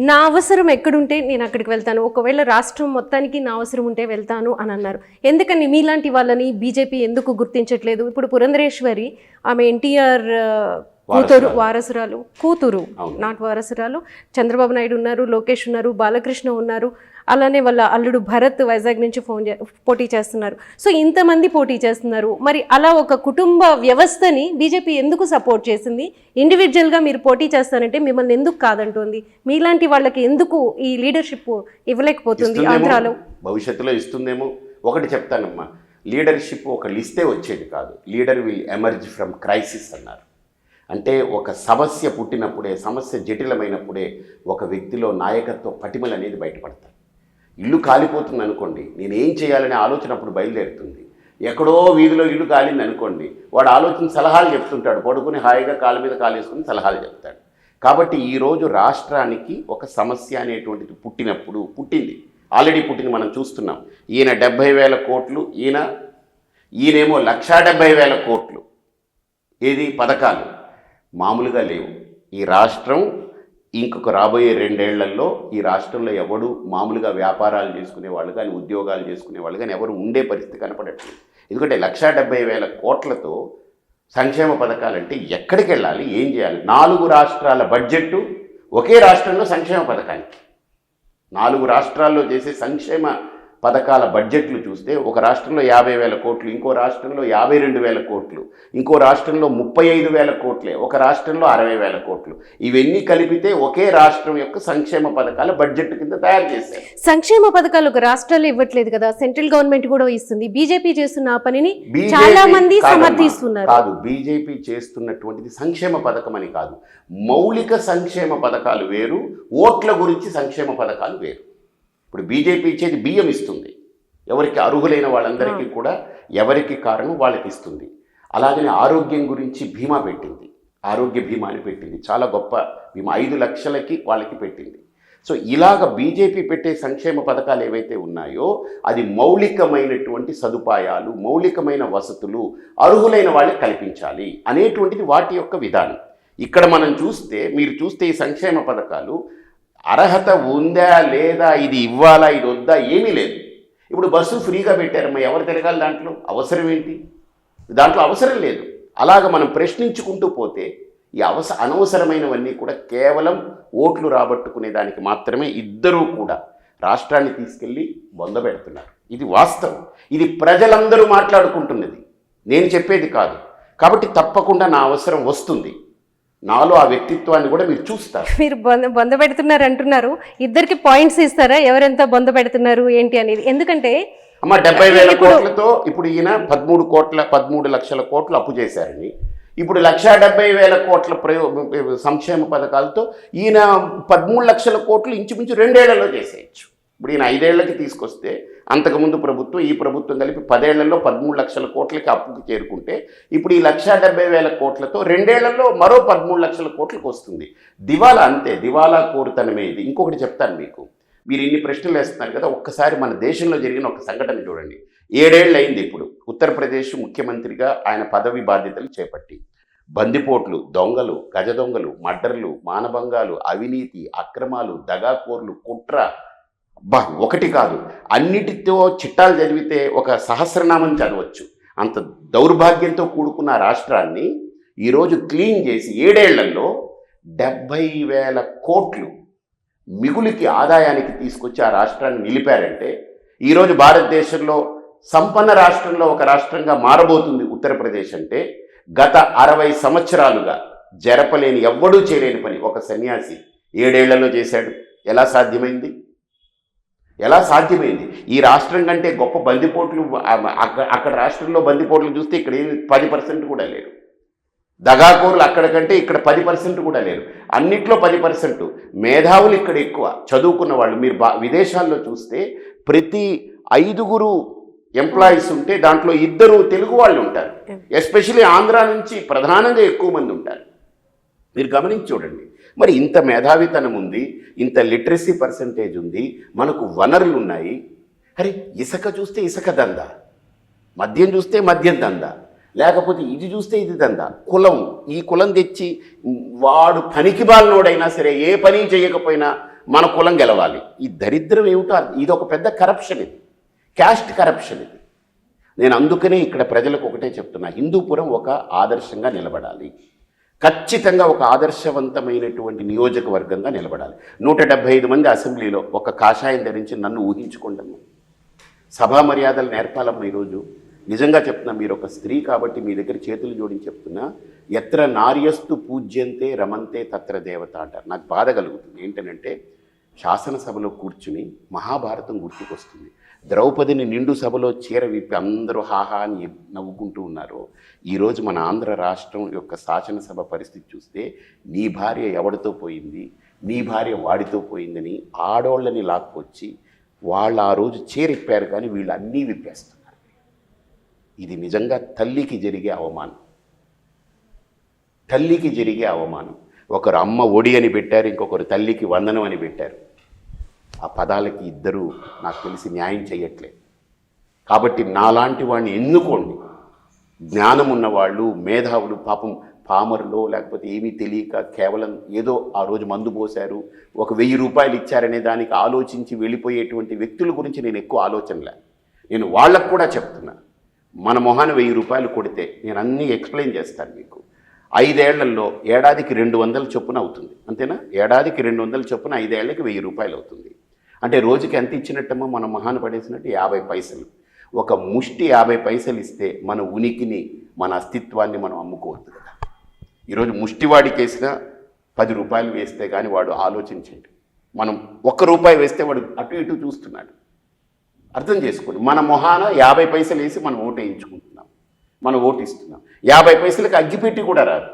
నా అవసరం ఎక్కడుంటే నేను అక్కడికి వెళ్తాను, ఒకవేళ రాష్ట్రం మొత్తానికి నా అవసరం ఉంటే వెళ్తాను అని అన్నారు. ఎందుకని మీలాంటి వాళ్ళని బీజేపీ ఎందుకు గుర్తించట్లేదు? ఇప్పుడు పురంధరేశ్వరి ఆమె ఎన్టీఆర్ కూతురు నాట్ వారసురాలు. చంద్రబాబు నాయుడు ఉన్నారు, లోకేష్ ఉన్నారు, బాలకృష్ణ ఉన్నారు, అలానే వాళ్ళ అల్లుడు భరత్ వైజాగ్ నుంచి పోటీ చేస్తున్నారు. సో ఇంతమంది పోటీ చేస్తున్నారు. మరి అలా ఒక కుటుంబ వ్యవస్థని బీజేపీ ఎందుకు సపోర్ట్ చేసింది? ఇండివిజువల్గా మీరు పోటీ చేస్తారంటే మిమ్మల్ని ఎందుకు కాదంటుంది? మీలాంటి వాళ్ళకి ఎందుకు ఈ లీడర్షిప్ ఇవ్వలేకపోతుంది ఆంధ్రాలో? భవిష్యత్తులో ఇస్తుందేమో. ఒకటి చెప్తానమ్మా, లీడర్షిప్ ఒక లిస్టే వచ్చేది కాదు. Leader will emerge from crisis అన్నారు. అంటే ఒక సమస్య పుట్టినప్పుడే, సమస్య జటిలమైనప్పుడే ఒక వ్యక్తిలో నాయకత్వ పటిమలు అనేది బయటపడతాయి. ఇల్లు కాలిపోతుంది అనుకోండి, నేనేం చేయాలనే ఆలోచన అప్పుడు బయలుదేరుతుంది. ఎక్కడో వీధిలో ఇల్లు కాలింది అనుకోండి, వాడు ఆలోచన సలహాలు చెప్తుంటాడు, పడుకుని హాయిగా కాలు మీద కాలేసుకుని సలహాలు చెప్తాడు. కాబట్టి ఈరోజు రాష్ట్రానికి ఒక సమస్య అనేటువంటిది పుట్టింది, ఆల్రెడీ పుట్టింది, మనం చూస్తున్నాం. ఈయన 70,000 కోట్లు, ఈయనేమో 1,70,000 కోట్లు. ఏది పథకాలు మామూలుగా లేవు. ఈ రాష్ట్రం ఇంకొక రాబోయే 2 ఏళ్లలో ఈ రాష్ట్రంలో ఎవడు మామూలుగా వ్యాపారాలు చేసుకునే వాళ్ళు కానీ, ఉద్యోగాలు చేసుకునే వాళ్ళు కానీ ఎవరు ఉండే పరిస్థితి కనపడట్లేదు. ఎందుకంటే 1,70,000 కోట్లతో సంక్షేమ పథకాలంటే ఎక్కడికి వెళ్ళాలి, ఏం చేయాలి? 4 రాష్ట్రాల బడ్జెట్ ఒకే రాష్ట్రంలో సంక్షేమ పథకానికి. 4 రాష్ట్రాల్లో చేసే సంక్షేమ పథకాల బడ్జెట్లు చూస్తే ఒక రాష్ట్రంలో 50,000 కోట్లు, ఇంకో రాష్ట్రంలో 52,000 కోట్లు, ఇంకో రాష్ట్రంలో 35,000 కోట్లే, ఒక రాష్ట్రంలో 60,000 కోట్లు. ఇవన్నీ కలిపితే ఒకే రాష్ట్రం యొక్క సంక్షేమ పథకాల బడ్జెట్ కింద తయారు చేశారు. సంక్షేమ పథకాలు ఒక రాష్ట్రాలు ఇవ్వట్లేదు కదా, సెంట్రల్ గవర్నమెంట్ కూడా ఇస్తుంది. బీజేపీ చేస్తున్న ఆ పనిని చాలా మంది సమర్థిస్తున్నారు. కాదు, బీజేపీ చేస్తున్నటువంటిది సంక్షేమ పథకం అని కాదు. మౌలిక సంక్షేమ పథకాలు వేరు, ఓట్ల గురించి సంక్షేమ పథకాలు వేరు. ఇప్పుడు బీజేపీ ఇచ్చేది బియ్యం ఇస్తుంది, ఎవరికి అర్హులైన వాళ్ళందరికీ కూడా ఎవరికి కారణం వాళ్ళకి ఇస్తుంది. అలాగనే ఆరోగ్యం గురించి బీమా పెట్టింది, ఆరోగ్య బీమా అని పెట్టింది, చాలా గొప్ప బీమా, 5 లక్షలకి వాళ్ళకి పెట్టింది. సో ఇలాగ బీజేపీ పెట్టే సంక్షేమ పథకాలు ఏవైతే ఉన్నాయో అది మౌలికమైనటువంటి సదుపాయాలు, మౌలికమైన వసతులు అర్హులైన వాళ్ళకి కల్పించాలి అనేటువంటిది వాటి యొక్క విధానం. ఇక్కడ మనం చూస్తే, మీరు చూస్తే ఈ సంక్షేమ పథకాలు అర్హత ఉందా లేదా, ఇది ఇవ్వాలా ఇది వద్దా, ఏమీ లేదు. ఇప్పుడు బస్సు ఫ్రీగా పెట్టారమ్మా, ఎవరు తిరగాలి? దాంట్లో అవసరం ఏంటి? దాంట్లో అవసరం లేదు. అలాగ మనం ప్రశ్నించుకుంటూ పోతే ఈ అనవసరమైనవన్నీ కూడా కేవలం ఓట్లు రాబట్టుకునే దానికి మాత్రమే ఇద్దరూ కూడా రాష్ట్రాన్ని తీసుకెళ్ళి బొందబెడుతున్నారు. ఇది వాస్తవం, ఇది ప్రజలందరూ మాట్లాడుకుంటున్నది, నేను చెప్పేది కాదు. కాబట్టి తప్పకుండా నా అవసరం వస్తుంది, నాలో ఆ వ్యక్తిత్వాన్ని కూడా మీరు చూస్తారు. మీరు బొంద పెడుతున్నారు అంటున్నారు, ఇద్దరికి పాయింట్స్ ఇస్తారా ఎవరెంత బొంద పెడుతున్నారు ఏంటి అనేది? ఎందుకంటే అమ్మ 70,000 కోట్లతో ఇప్పుడు ఈయన 13 లక్షల కోట్లు అప్పు చేశారని, ఇప్పుడు 1,70,000 కోట్ల సంక్షేమ పథకాలతో ఈయన 13 లక్షల కోట్లు ఇంచుమించు 2 ఏళ్లలో చేసేయచ్చు. ఇప్పుడు ఈయన 5 ఏళ్లకి తీసుకొస్తే, అంతకుముందు ప్రభుత్వం ఈ ప్రభుత్వం కలిపి 10 ఏళ్లలో 13 లక్షల కోట్లకి అప్పుకు చేరుకుంటే, ఇప్పుడు ఈ 1,70,000 కోట్లతో 2 ఏళ్లలో మరో 13 లక్షల కోట్లకు వస్తుంది. దివాలా అంతే, దివాలా కోరుతనమే ఇది. ఇంకొకటి చెప్తాను మీకు, మీరు ఇన్ని ప్రశ్నలు వేస్తున్నారు కదా, ఒక్కసారి మన దేశంలో జరిగిన ఒక సంఘటన చూడండి. 7 ఏళ్ళు అయింది ఇప్పుడు ఉత్తరప్రదేశ్ ముఖ్యమంత్రిగా ఆయన పదవి బాధ్యతలు చేపట్టి. బందిపోట్లు, దొంగలు, గజ దొంగలు, మర్డర్లు, మానభంగాలు, అవినీతి, అక్రమాలు, దగాకోర్లు, కుట్ర, ఒకటి కాదు అన్నిటితో చిట్టాలు చదివితే ఒక సహస్రనామం చదవచ్చు. అంత దౌర్భాగ్యంతో కూడుకున్న రాష్ట్రాన్ని ఈరోజు క్లీన్ చేసి 7 ఏళ్లలో 70,000 కోట్లు మిగులుకి ఆదాయానికి తీసుకొచ్చి ఆ రాష్ట్రాన్ని నిలిపారంటే, ఈరోజు భారతదేశంలో సంపన్న రాష్ట్రంలో ఒక రాష్ట్రంగా మారబోతుంది ఉత్తరప్రదేశ్ అంటే, గత 60 సంవత్సరాలుగా జరపలేని, ఎవ్వడూ చేయలేని పని ఒక సన్యాసి 7 ఏళ్లలో చేశాడు. ఎలా సాధ్యమైంది? ఎలా సాధ్యమైంది? ఈ రాష్ట్రం కంటే గొప్ప బందిపోట్లు అక్కడ రాష్ట్రంలో బందిపోట్లు చూస్తే ఇక్కడ 10% కూడా లేరు. దగాకోరులు అక్కడ కంటే ఇక్కడ 10% కూడా లేరు. అన్నిట్లో 10%. మేధావులు ఇక్కడ ఎక్కువ, చదువుకున్న వాళ్ళు. మీరు విదేశాల్లో చూస్తే ప్రతి 5 ఎంప్లాయీస్ ఉంటే దాంట్లో 2 తెలుగు వాళ్ళు ఉంటారు. ఎస్పెషలీ ఆంధ్ర నుంచి ప్రధానంగా ఎక్కువ మంది ఉంటారు. మీరు గమనించి చూడండి. మరి ఇంత మేధావితనం ఉంది, ఇంత లిటరసీ పర్సంటేజ్ ఉంది, మనకు వనరులు ఉన్నాయి. అరే ఇసుక చూస్తే ఇసుక దందా, మద్యం చూస్తే మద్యం దందా, లేకపోతే ఇది చూస్తే ఇది దందా. కులం, ఈ కులం తెచ్చి వాడు పనికి బాలనోడైనా సరే ఏ పని చేయకపోయినా మన కులం గెలవాలి. ఈ దరిద్రం ఏమిటో, ఇది ఒక పెద్ద కరప్షన్, ఇది క్యాస్ట్ కరప్షన్ ఇది. నేను అందుకనే ఇక్కడ ప్రజలకు ఒకటే చెప్తున్నా, హిందూపురం ఒక ఆదర్శంగా నిలబడాలి, ఖచ్చితంగా ఒక ఆదర్శవంతమైనటువంటి నియోజకవర్గంగా నిలబడాలి. 175 మంది అసెంబ్లీలో ఒక కాషాయం ధరించి నన్ను ఊహించుకుంటాము. సభా మర్యాదలు నేర్పాలమ్మా. ఈరోజు నిజంగా చెప్తున్నా, మీరు ఒక స్త్రీ కాబట్టి మీ దగ్గర చేతులు జోడించి చెప్తున్నా, ఎత్ర నార్యస్తు పూజ్యంతే రమంతే తత్ర దేవత అంటారు. నాకు బాధ కలుగుతుంది. ఏంటంటే శాసనసభలో కూర్చుని మహాభారతం గుర్తుకొస్తుంది. ద్రౌపదిని నిండు సభలో చీర విప్పి అందరూ హాహా అని నవ్వుకుంటూ ఉన్నారు. ఈరోజు మన ఆంధ్ర రాష్ట్రం యొక్క శాసనసభ పరిస్థితి చూస్తే, నీ భార్య ఎవడితో పోయింది, నీ భార్య వాడితో పోయిందని ఆడోళ్ళని లాక్కొచ్చి వాళ్ళు ఆ రోజు చీర ఇప్పారు, కానీ వీళ్ళు అన్నీ విప్పేస్తున్నారు. ఇది నిజంగా తల్లికి జరిగే అవమానం, తల్లికి జరిగే అవమానం. ఒకరు అమ్మ ఒడి అని పెట్టారు, ఇంకొకరు తల్లికి వందనం అని పెట్టారు. ఆ పదాలకి ఇద్దరూ నాకు తెలిసి న్యాయం చేయట్లేదు. కాబట్టి నాలాంటి వాడిని ఎన్నుకోండి. జ్ఞానం ఉన్నవాళ్ళు, మేధావులు, పాపం పామరులో లేకపోతే ఏమీ తెలియక కేవలం ఏదో ఆ రోజు మందు పోశారు, ఒక 1000 రూపాయలు ఇచ్చారనే దానికి ఆలోచించి వెళ్ళిపోయేటువంటి వ్యక్తుల గురించి నేను ఎక్కువ ఆలోచనలే. నేను వాళ్ళకు కూడా చెప్తున్నా, మన మొహాన 1000 రూపాయలు కొడితే నేను అన్నీ ఎక్స్ప్లెయిన్ చేస్తాను మీకు. 5 ఏళ్లలో ఏడాదికి 200 చొప్పున అవుతుంది, అంతేనా? ఏడాదికి 200 చొప్పున 5 ఏళ్ళకి 1000 రూపాయలు అవుతుంది. అంటే రోజుకి ఎంత ఇచ్చినట్టమ్మో మనం మొహాన పడేసినట్టు 50 పైసలు. ఒక ముష్టి 50 పైసలు ఇస్తే మన ఉనికిని, మన అస్తిత్వాన్ని మనం అమ్ముకోవద్దు కదా. ఈరోజు ముష్టివాడి కేసిన 10 రూపాయలు వేస్తే కానీ వాడు ఆలోచించండి. మనం 1 రూపాయి వేస్తే వాడు అటు ఇటు చూస్తున్నాడు. అర్థం చేసుకోండి. మన మొహాన 50 పైసలు వేసి మనం ఓటు వేయించుకుంటున్నాం, మనం ఓటు ఇస్తున్నాం. 50 పైసలకి అగ్గిపెట్టి కూడా రాదు.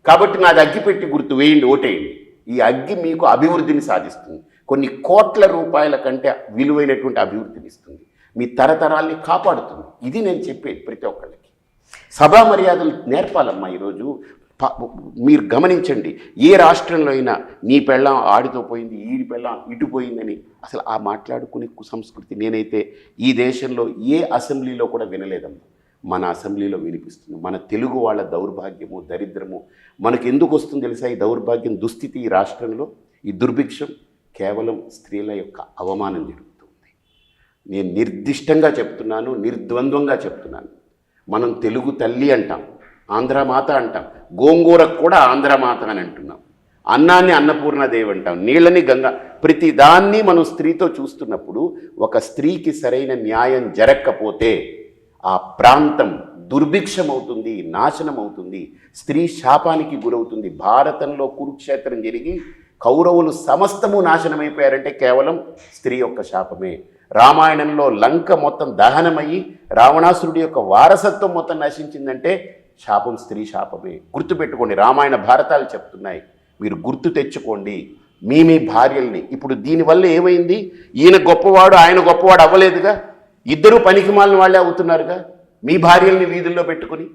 కాబట్టి నాది అగ్గిపెట్టి గుర్తు, వేయండి, ఓటేయండి. ఈ అగ్గి మీకు అభివృద్ధిని సాధిస్తుంది, కొన్ని కోట్ల రూపాయల కంటే విలువైనటువంటి అభివృద్ధిని ఇస్తుంది, మీ తరతరాల్ని కాపాడుతుంది. ఇది నేను చెప్పేది ప్రతి ఒక్కళ్ళకి. సభా మర్యాదలు నేర్పాలమ్మా. ఈరోజు మీరు గమనించండి, ఏ రాష్ట్రంలో అయినా నీ పెళ్ళం ఆడితో పోయింది, ఈడి పెళ్ళం ఇటు పోయిందని అసలు ఆ మాట్లాడుకునే కుసంస్కృతి నేనైతే ఈ దేశంలో ఏ అసెంబ్లీలో కూడా వినలేదమ్మా. మన అసెంబ్లీలో వినిపిస్తుంది. మన తెలుగు వాళ్ళ దౌర్భాగ్యము, దరిద్రము మనకు ఎందుకు వస్తుంది తెలుసా? ఈ దౌర్భాగ్యం, దుస్థితి ఈ రాష్ట్రంలో, ఈ దుర్భిక్షం కేవలం స్త్రీల యొక్క అవమానం జరుగుతుంది. నేను నిర్దిష్టంగా చెప్తున్నాను, నిర్ద్వంద్వంగా చెప్తున్నాను. మనం తెలుగు తల్లి అంటాం, ఆంధ్రమాత అంటాం, గోంగూరకు కూడా ఆంధ్రమాత అని అంటున్నాం, అన్నాన్ని అన్నపూర్ణదేవి అంటాం, నీళ్ళని గంగా. ప్రతి దాన్ని మనం స్త్రీతో చూస్తున్నప్పుడు ఒక స్త్రీకి సరైన న్యాయం జరగకపోతే ఆ ప్రాంతం దుర్భిక్షం అవుతుంది, నాశనం అవుతుంది, స్త్రీ శాపానికి గురవుతుంది. భారతంలో కురుక్షేత్రం జరిగి కౌరవులు సమస్తము నాశనమైపోయారంటే కేవలం స్త్రీ యొక్క శాపమే. రామాయణంలో లంక మొత్తం దహనమయ్యి రావణాసురుడి యొక్క వారసత్వం మొత్తం నశించిందంటే శాపం స్త్రీ శాపమే. గుర్తుపెట్టుకోండి, రామాయణ భారతాలు చెప్తున్నాయి, మీరు గుర్తు తెచ్చుకోండి మీ భార్యల్ని. ఇప్పుడు దీనివల్ల ఏమైంది? ఈయన గొప్పవాడు, ఆయన గొప్పవాడు అవ్వలేదుగా, ఇద్దరూ పనికిమాలిన వాళ్ళే అవుతున్నారుగా. మీ భార్యల్ని వీధుల్లో పెట్టుకుని,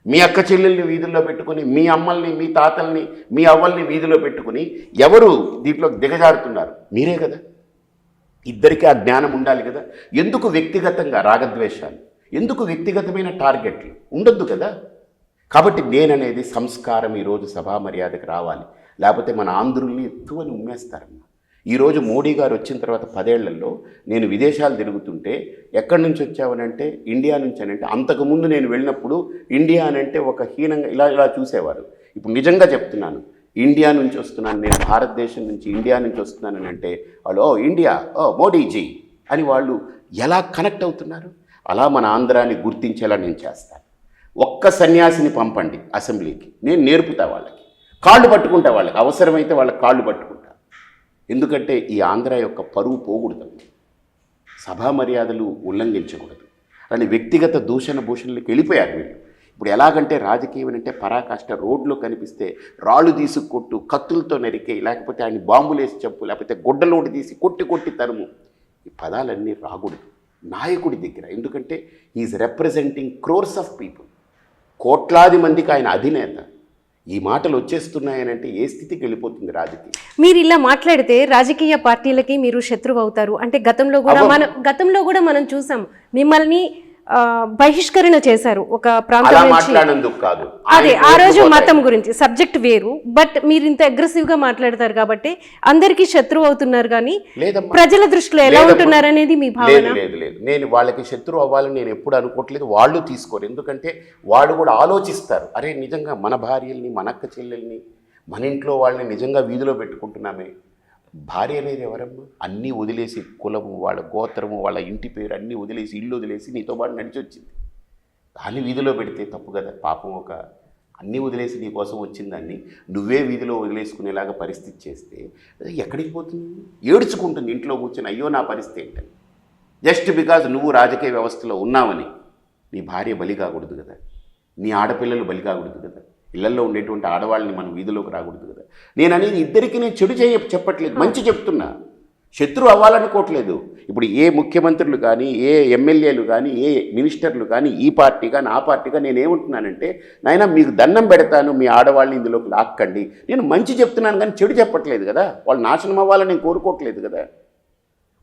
మీ అక్క చెల్లెల్ని వీధుల్లో పెట్టుకుని, మీ అమ్మల్ని, మీ తాతల్ని, మీ అవ్వల్ని వీధిలో పెట్టుకుని ఎవరు దీంట్లో దిగజారుతున్నారు? మీరే కదా. ఇద్దరికీ ఆ జ్ఞానం ఉండాలి కదా. ఎందుకు వ్యక్తిగతంగా రాగద్వేషాలు, ఎందుకు వ్యక్తిగతమైన టార్గెట్లు ఉండొద్దు కదా. కాబట్టి నేననేది సంస్కారం ఈరోజు సభా మర్యాదకు రావాలి, లేకపోతే మన ఆంధ్రుల్ని ఎత్తువని ఉమ్మేస్తారమ్మా. ఈరోజు మోడీ గారు వచ్చిన తర్వాత 10 ఏళ్లలో నేను విదేశాలు తిరుగుతుంటే ఎక్కడి నుంచి వచ్చావనంటే ఇండియా నుంచి అని అంటే, అంతకుముందు నేను వెళ్ళినప్పుడు ఇండియా అని అంటే ఒక హీనంగా ఇలా చూసేవారు. ఇప్పుడు నిజంగా చెప్తున్నాను, ఇండియా నుంచి వస్తున్నాను నేను, భారతదేశం నుంచి ఇండియా నుంచి వస్తున్నానని అంటే వాళ్ళు ఓ ఇండియా, ఓ మోడీజీ అని వాళ్ళు ఎలా కనెక్ట్ అవుతున్నారు. అలా మన ఆంధ్రాన్ని గుర్తించేలా నేను చేస్తాను. ఒక్క సన్యాసిని పంపండి అసెంబ్లీకి, నేను నేర్పుతా వాళ్ళకి, కాళ్ళు పట్టుకుంటా వాళ్ళకి, అవసరమైతే వాళ్ళ కాళ్ళు పట్టుకుంటా. ఎందుకంటే ఈ ఆంధ్ర యొక్క పరువు పోకూడదు, సభా మర్యాదలు ఉల్లంఘించకూడదు అని వ్యక్తిగత దూషణ భూషణలకు వెళ్ళిపోయారు వీళ్ళు. ఇప్పుడు ఎలాగంటే రాజకీయం అంటే పరాకాష్ట, రోడ్లో కనిపిస్తే రాళ్ళు తీసి కొట్టు, కత్తులతో నరికే, లేకపోతే ఆయన బాంబులేసి చెప్పు, లేకపోతే గుడ్డలోటి తీసి కొట్టి తరుము. ఈ పదాలన్నీ రాకూడదు నాయకుడి దగ్గర. ఎందుకంటే is representing crores of people, కోట్లాది మందికి ఆయన అధినేత. ఈ మాటలు వచ్చేస్తున్నాయనంటే ఏ స్థితికి వెళ్ళిపోతుంది రాజకీయం? మీరు ఇలా మాట్లాడితే రాజకీయ పార్టీలకి మీరు శత్రువు అవుతారు. అంటే గతంలో కూడా మనం చూసాం, మిమ్మల్ని బహిష్కరణ చేశారు ఒక ప్రాంతం నుంచి. కాదు అదే ఆ రోజు మతం గురించి సబ్జెక్ట్ వేరు, బట్ మీరు ఇంత అగ్రెసివ్ గా మాట్లాడతారు కాబట్టి అందరికీ శత్రువు అవుతున్నారు. కానీ ప్రజల దృష్టిలో ఎలా ఉంటున్నారు అనేది మీ భావన? లేదు, నేను వాళ్ళకి శత్రువు అవ్వాలని నేను ఎప్పుడు అనుకోవట్లేదు. వాళ్ళు తీసుకోరు, ఎందుకంటే వాళ్ళు కూడా ఆలోచిస్తారు, అరే నిజంగా మన భార్యల్ని, మన అక్క చెల్లెల్ని, మన ఇంట్లో వాళ్ళని నిజంగా వీధిలో పెట్టుకుంటున్నామే. భార్య అనేది ఎవరమ్మా? అన్నీ వదిలేసి, కులము, వాళ్ళ గోత్రము, వాళ్ళ ఇంటి పేరు అన్నీ వదిలేసి, ఇల్లు వదిలేసి నీతో పాటు నడిచి వచ్చింది. దాన్ని వీధిలో పెడితే తప్పు కదా. పాపం ఒక అన్నీ వదిలేసి నీ కోసం వచ్చిందాన్ని నువ్వే వీధిలో వదిలేసుకునేలాగా పరిస్థితి చేస్తే ఎక్కడికి పోతుంది? ఏడ్చుకుంటుంది ఇంట్లో కూర్చొని, అయ్యో నా పరిస్థితి ఏంటని. జస్ట్ బికాజ్ నువ్వు రాజకీయ వ్యవస్థలో ఉన్నావని నీ భార్య బలి కాకూడదు కదా, నీ ఆడపిల్లలు బలి కాకూడదు కదా, ఇళ్లలో ఉండేటువంటి ఆడవాళ్ళని మనం వీధిలోకి రాకూడదు కదా. నేను అనేది ఇద్దరికి నేను చెడు చెప్పట్లేదు, మంచి చెప్తున్నా. శత్రువు అవ్వాలనుకోవట్లేదు. ఇప్పుడు ఏ ముఖ్యమంత్రులు కానీ, ఏ ఎమ్మెల్యేలు కానీ, ఏ మినిస్టర్లు కానీ, ఈ పార్టీ కానీ ఆ పార్టీగా నేనేమంటున్నానంటే, నాయన మీకు దండం పెడతాను, మీ ఆడవాళ్ళని ఇందులోకి లాక్కండి. నేను మంచి చెప్తున్నాను కానీ చెడు చెప్పట్లేదు కదా. వాళ్ళు నాశనం అవ్వాలని నేను కోరుకోవట్లేదు కదా.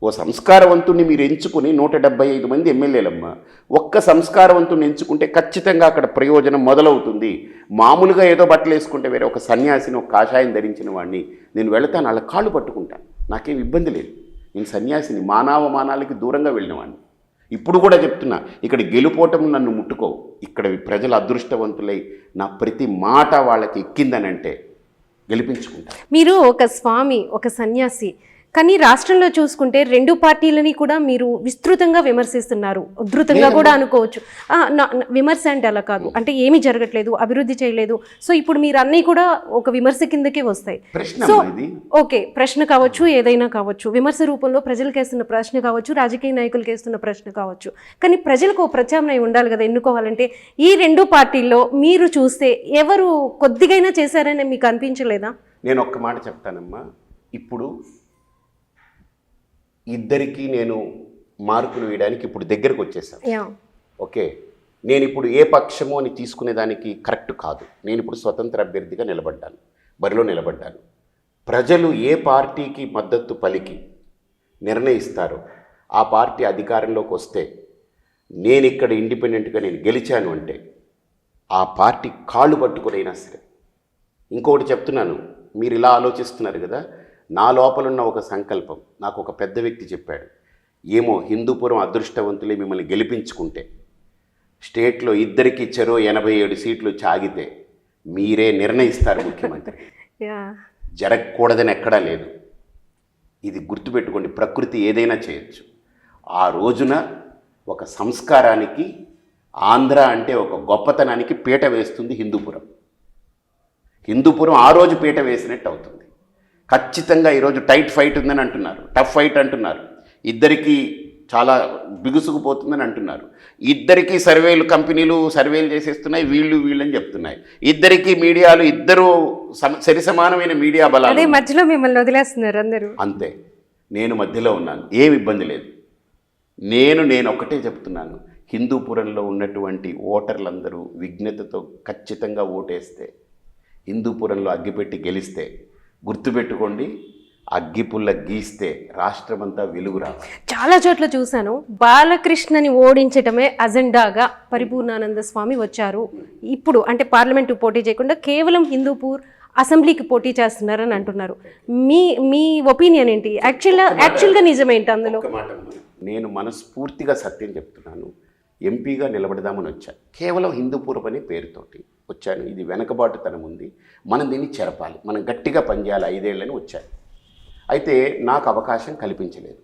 ఓ సంస్కారవంతుణ్ణి మీరు ఎంచుకుని 175 మంది ఎమ్మెల్యేలమ్మా, ఒక్క సంస్కారవంతుని ఎంచుకుంటే ఖచ్చితంగా అక్కడ ప్రయోజనం మొదలవుతుంది. మామూలుగా ఏదో బట్టలు వేసుకుంటే వేరే ఒక సన్యాసిని, ఒక కాషాయం ధరించిన వాడిని నేను వెళతాను, వాళ్ళ కాళ్ళు పట్టుకుంటాను, నాకేం ఇబ్బంది లేదు. నేను సన్యాసిని, మానవమానాలకి దూరంగా వెళ్ళిన వాడిని. ఇప్పుడు కూడా చెప్తున్నా, ఇక్కడ గెలుపోవటం నన్ను ముట్టుకోవు. ఇక్కడ ప్రజలు అదృష్టవంతులై నా ప్రతి మాట వాళ్ళకి ఎక్కిందనంటే గెలిపించుకుంటారు. మీరు ఒక స్వామి, ఒక సన్యాసి, కానీ రాష్ట్రంలో చూసుకుంటే రెండు పార్టీలని కూడా మీరు విస్తృతంగా విమర్శిస్తున్నారు, ఉధృతంగా కూడా అనుకోవచ్చు. విమర్శ అంటే అలా కాదు, అంటే ఏమీ జరగట్లేదు, అభివృద్ధి చేయలేదు. సో ఇప్పుడు మీరు అన్నీ కూడా ఒక విమర్శ కిందకే వస్తాయి. సో ఓకే, ప్రశ్న కావచ్చు, ఏదైనా కావచ్చు, విమర్శ రూపంలో ప్రజలకు వేస్తున్న ప్రశ్న కావచ్చు, రాజకీయ నాయకులకు వేస్తున్న ప్రశ్న కావచ్చు. కానీ ప్రజలకు ఒక ప్రత్యామ్నాయం ఉండాలి కదా ఎన్నుకోవాలంటే. ఈ రెండు పార్టీల్లో మీరు చూస్తే ఎవరు కొద్దిగైనా చేశారని మీకు అనిపించలేదా? నేను ఒక్క మాట చెప్తానమ్మా, ఇప్పుడు ఇద్దరికీ నేను మార్కులు వేయడానికి ఇప్పుడు దగ్గరకు వచ్చేసాను. ఓకే, నేను ఇప్పుడు ఏ పక్షము అని తీసుకునేదానికి కరెక్ట్ కాదు. నేను ఇప్పుడు స్వతంత్ర అభ్యర్థిగా నిలబడ్డాను, బరిలో నిలబడ్డాను. ప్రజలు ఏ పార్టీకి మద్దతు పలికి నిర్ణయిస్తారో ఆ పార్టీ అధికారంలోకి వస్తే, నేను ఇక్కడ ఇండిపెండెంట్గా నేను గెలిచాను అంటే ఆ పార్టీ కాళ్ళు పట్టుకునైనా సరే. ఇంకొకటి చెప్తున్నాను, మీరు ఇలా ఆలోచిస్తున్నారు కదా, నా లోపలున్న ఒక సంకల్పం నాకు ఒక పెద్ద వ్యక్తి చెప్పాడు. ఏమో హిందూపురం అదృష్టవంతులే మిమ్మల్ని గెలిపించుకుంటే స్టేట్లో ఇద్దరికి చెరో 87 సీట్లు చాగితే మీరే నిర్ణయిస్తారు ముఖ్యమంత్రి. జరగకూడదని ఎక్కడా లేదు. ఇది గుర్తుపెట్టుకోండి, ప్రకృతి ఏదైనా చేయొచ్చు. ఆ రోజున ఒక సంస్కారానికి, ఆంధ్ర అంటే ఒక గొప్పతనానికి పీట వేస్తుంది హిందూపురం. హిందూపురం ఆ రోజు పీట వేసినట్టు అవుతుంది. ఖచ్చితంగా ఈరోజు టైట్ ఫైట్ ఉందని అంటున్నారు, టఫ్ ఫైట్ అంటున్నారు, ఇద్దరికి చాలా బిగుసుకుపోతుందని అంటున్నారు. ఇద్దరికి కంపెనీలు సర్వేలు చేసేస్తున్నాయి, వీళ్ళని చెప్తున్నాయి. ఇద్దరికి మీడియాలు, ఇద్దరు సరిసమానమైన మీడియా బలాలు, మధ్యలో మిమ్మల్ని వదిలేస్తున్నారు అందరూ. అంతే, నేను మధ్యలో ఉన్నాను, ఏమి ఇబ్బంది లేదు. నేను ఒకటే చెప్తున్నాను, హిందూపురంలో ఉన్నటువంటి ఓటర్లందరూ విజ్ఞతతో ఖచ్చితంగా ఓటేస్తే, హిందూపురంలో అగ్గిపెట్టి గెలిస్తే, గుర్తుపెట్టుకోండి, అగ్గిపుల్ల గీస్తే రాష్ట్రమంతా వెలుగు రావాలి. చాలా చోట్ల చూశాను, బాలకృష్ణని ఓడించటమే అజెండాగా పరిపూర్ణానంద స్వామి వచ్చారు. ఇప్పుడు అంటే పార్లమెంటు పోటీ చేయకుండా కేవలం హిందూపూర్ అసెంబ్లీకి పోటీ చేస్తున్నారని అంటున్నారు. మీ ఒపీనియన్ ఏంటి? యాక్చువల్గా నిజమేంటి అందులో? నేను మనస్ఫూర్తిగా సత్యం చెప్తున్నాను. ఎంపీగా నిలబడదామని వచ్చాను, కేవలం హిందూపురం అనే పేరుతోటి వచ్చాను. ఇది వెనకబాటుతనం ఉంది, మనం దీన్ని చెరపాలి, మనం గట్టిగా పనిచేయాలి, 5 ఏళ్ళని వచ్చాను. అయితే నాకు అవకాశం కల్పించలేదు.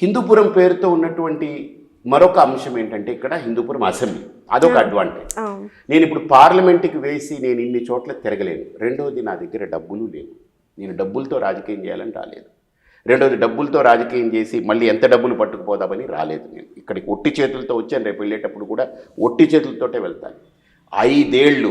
హిందూపురం పేరుతో ఉన్నటువంటి మరొక అంశం ఏంటంటే, ఇక్కడ హిందూపురం అసెంబ్లీ, అదొక అడ్వాంటేజ్. నేను ఇప్పుడు పార్లమెంట్కి వేసి నేను ఇన్ని చోట్ల తిరగలేను. రెండవది, నా దగ్గర డబ్బులు లేవు, నేను డబ్బులతో రాజకీయం చేయాలని రాలేదు. రెండవది, డబ్బులతో రాజకీయం చేసి మళ్ళీ ఎంత డబ్బులు పట్టుకుపోదామని రాలేదు. నేను ఇక్కడికి ఒట్టి చేతులతో వచ్చాను, రేపు వెళ్ళేటప్పుడు కూడా ఒట్టి చేతులతోటే వెళ్తాను. 5 ఏళ్ళు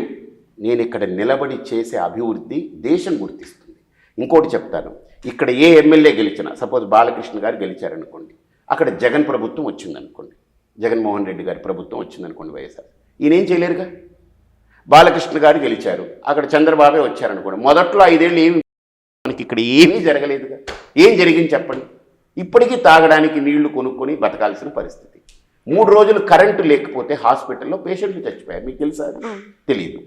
నేను ఇక్కడ నిలబడి చేసే అభివృద్ధి దేశం గుర్తిస్తుంది. ఇంకోటి చెప్తాను, ఇక్కడ ఏ ఎమ్మెల్యే గెలిచినా, సపోజ్ బాలకృష్ణ గారు గెలిచారనుకోండి, అక్కడ జగన్ ప్రభుత్వం వచ్చిందనుకోండి, జగన్మోహన్ రెడ్డి గారి ప్రభుత్వం వచ్చిందనుకోండి, వైఎస్ఆర్, ఈయనేం చేయలేరుగా. బాలకృష్ణ గారు గెలిచారు, అక్కడ చంద్రబాబే వచ్చారనుకోండి, మొదట్లో 5 ఏళ్ళు ఏమి, మనకి ఇక్కడ ఏమీ జరగలేదుగా. ఏం జరిగింది చెప్పండి? ఇప్పటికీ తాగడానికి నీళ్లు కొనుక్కొని బతకాల్సిన పరిస్థితి. 3 రోజులు కరెంటు లేకపోతే హాస్పిటల్లో పేషెంట్లు చచ్చిపోయారు, మీకు తెలుసా? తెలియదు.